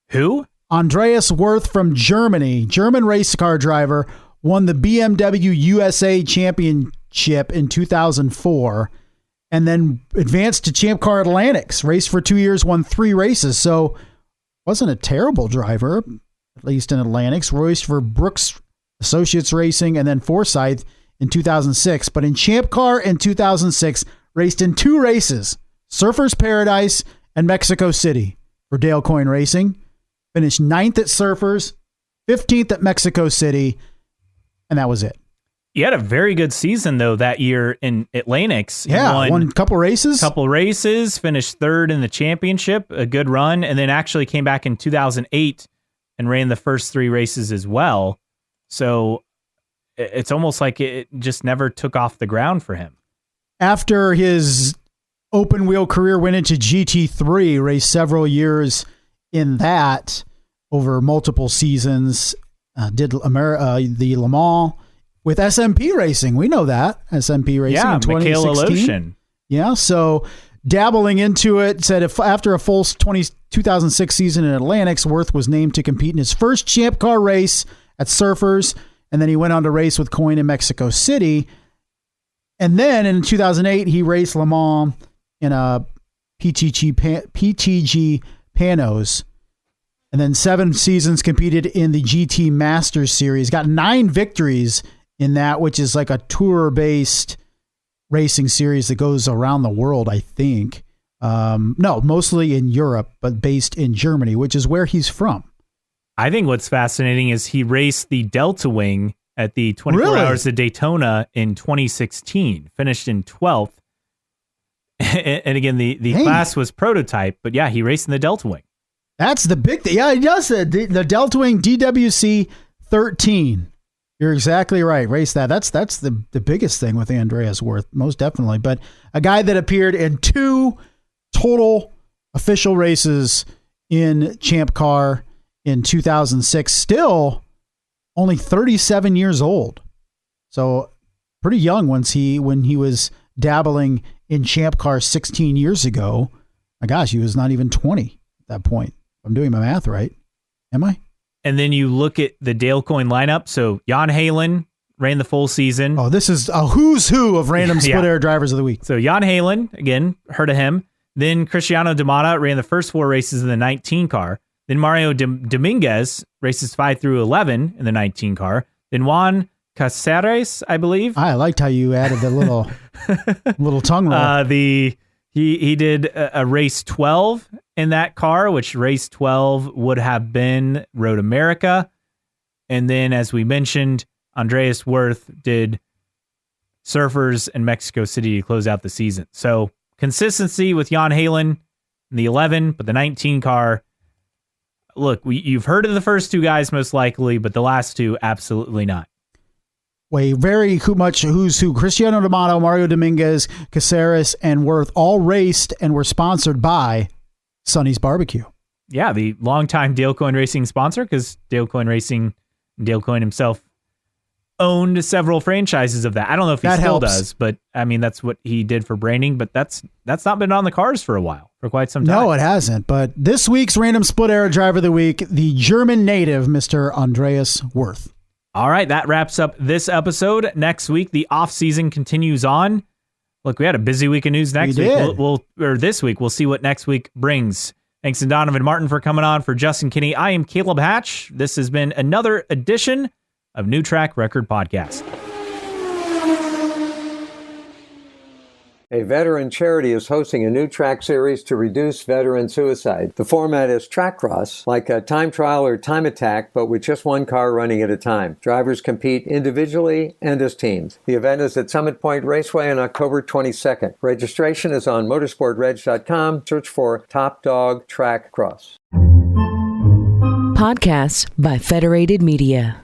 Who? Andreas Wirth from Germany. German race car driver. Won the BMW USA Championship in 2004. And then advanced to Champ Car Atlantics. Raced for 2 years, won 3 races. So wasn't a terrible driver, at least in Atlantics. Raced for Brooks Associates Racing and then Forsyth in 2006. But in Champ Car in 2006, raced in 2 races, Surfers Paradise and Mexico City for Dale Coyne Racing. Finished 9th at Surfers, 15th at Mexico City, and that was it. He had a very good season, though, that year in Atlantics. Yeah, won a couple races. Finished 3rd in the championship, a good run, and then actually came back in 2008 and ran the first 3 races as well. So it's almost like it just never took off the ground for him. After his open wheel career, went into GT3, raced several years in that over multiple seasons. Did the Le Mans with SMP Racing. We know that. SMP Racing in 2016. Michaela Lotion. Yeah, so dabbling into it, said after a full 2006 season in Atlantics, Wirth was named to compete in his first Champ Car race at Surfers, and then he went on to race with Coyne in Mexico City. And then in 2008, he raced Le Mans in a PTG Panos. And then 7 seasons competed in the GT Masters Series. Got 9 victories in that, which is like a tour-based racing series that goes around the world, I think. No, mostly in Europe, but based in Germany, which is where he's from. I think what's fascinating is he raced the Delta Wing at the 24 Hours of Daytona in 2016, finished in 12th. And again, the class was prototype, but yeah, he raced in the Delta Wing. That's the big thing. Yeah, he does it. The Delta Wing DWC 13. You're exactly right. Race that. That's the biggest thing with Andreas Worth, most definitely. But a guy that appeared in 2 total official races in Champ Car in 2006, still only 37 years old. So pretty young when he was dabbling in Champ Car 16 years ago. My gosh, he was not even 20 at that point. I'm doing my math right. Am I? And then you look at the Dale Coyne lineup. So Jan Halen ran the full season. Oh, this is a who's who of random split air drivers of the week. So Jan Halen, again, heard of him. Then Cristiano D'Amata ran the first 4 races in the 19 car. Then Mario Dominguez races 5 through 11 in the 19 car. Then Juan Caceres, I believe. I liked how you added the little tongue roll. He did a race 12 in that car, which race 12 would have been Road America. And then, as we mentioned, Andreas Worth did Surfers in Mexico City to close out the season. So consistency with Jan Halen in the 11, but the 19 car, look, you've heard of the first 2 guys most likely, but the last 2, absolutely not. Very much who's who. Cristiano D'Amato, Mario Dominguez, Caceres, and Worth all raced and were sponsored by Sonny's Barbecue. Yeah, the longtime Dale Coyne Racing sponsor, because Dale Coyne Racing, Dale Coyne himself owned several franchises of that. I don't know if he still does, but I mean, that's what he did for branding, but that's not been on the cars for a while, for quite some time. No, it hasn't. But this week's Random Split Era Driver of the Week, the German native, Mr. Andreas Worth. All right, that wraps up this episode. Next week, the off season continues on. Look, we had a busy week of news next week. This week, we'll see what next week brings. Thanks to Donavon Martin for coming on. For Justin Kinney, I am Caleb Hatch. This has been another edition of New Track Record Podcast. A veteran charity is hosting a new track series to reduce veteran suicide. The format is track cross, like a time trial or time attack, but with just one car running at a time. Drivers compete individually and as teams. The event is at Summit Point Raceway on October 22nd. Registration is on motorsportreg.com. Search for Top Dog Track Cross. Podcasts by Federated Media.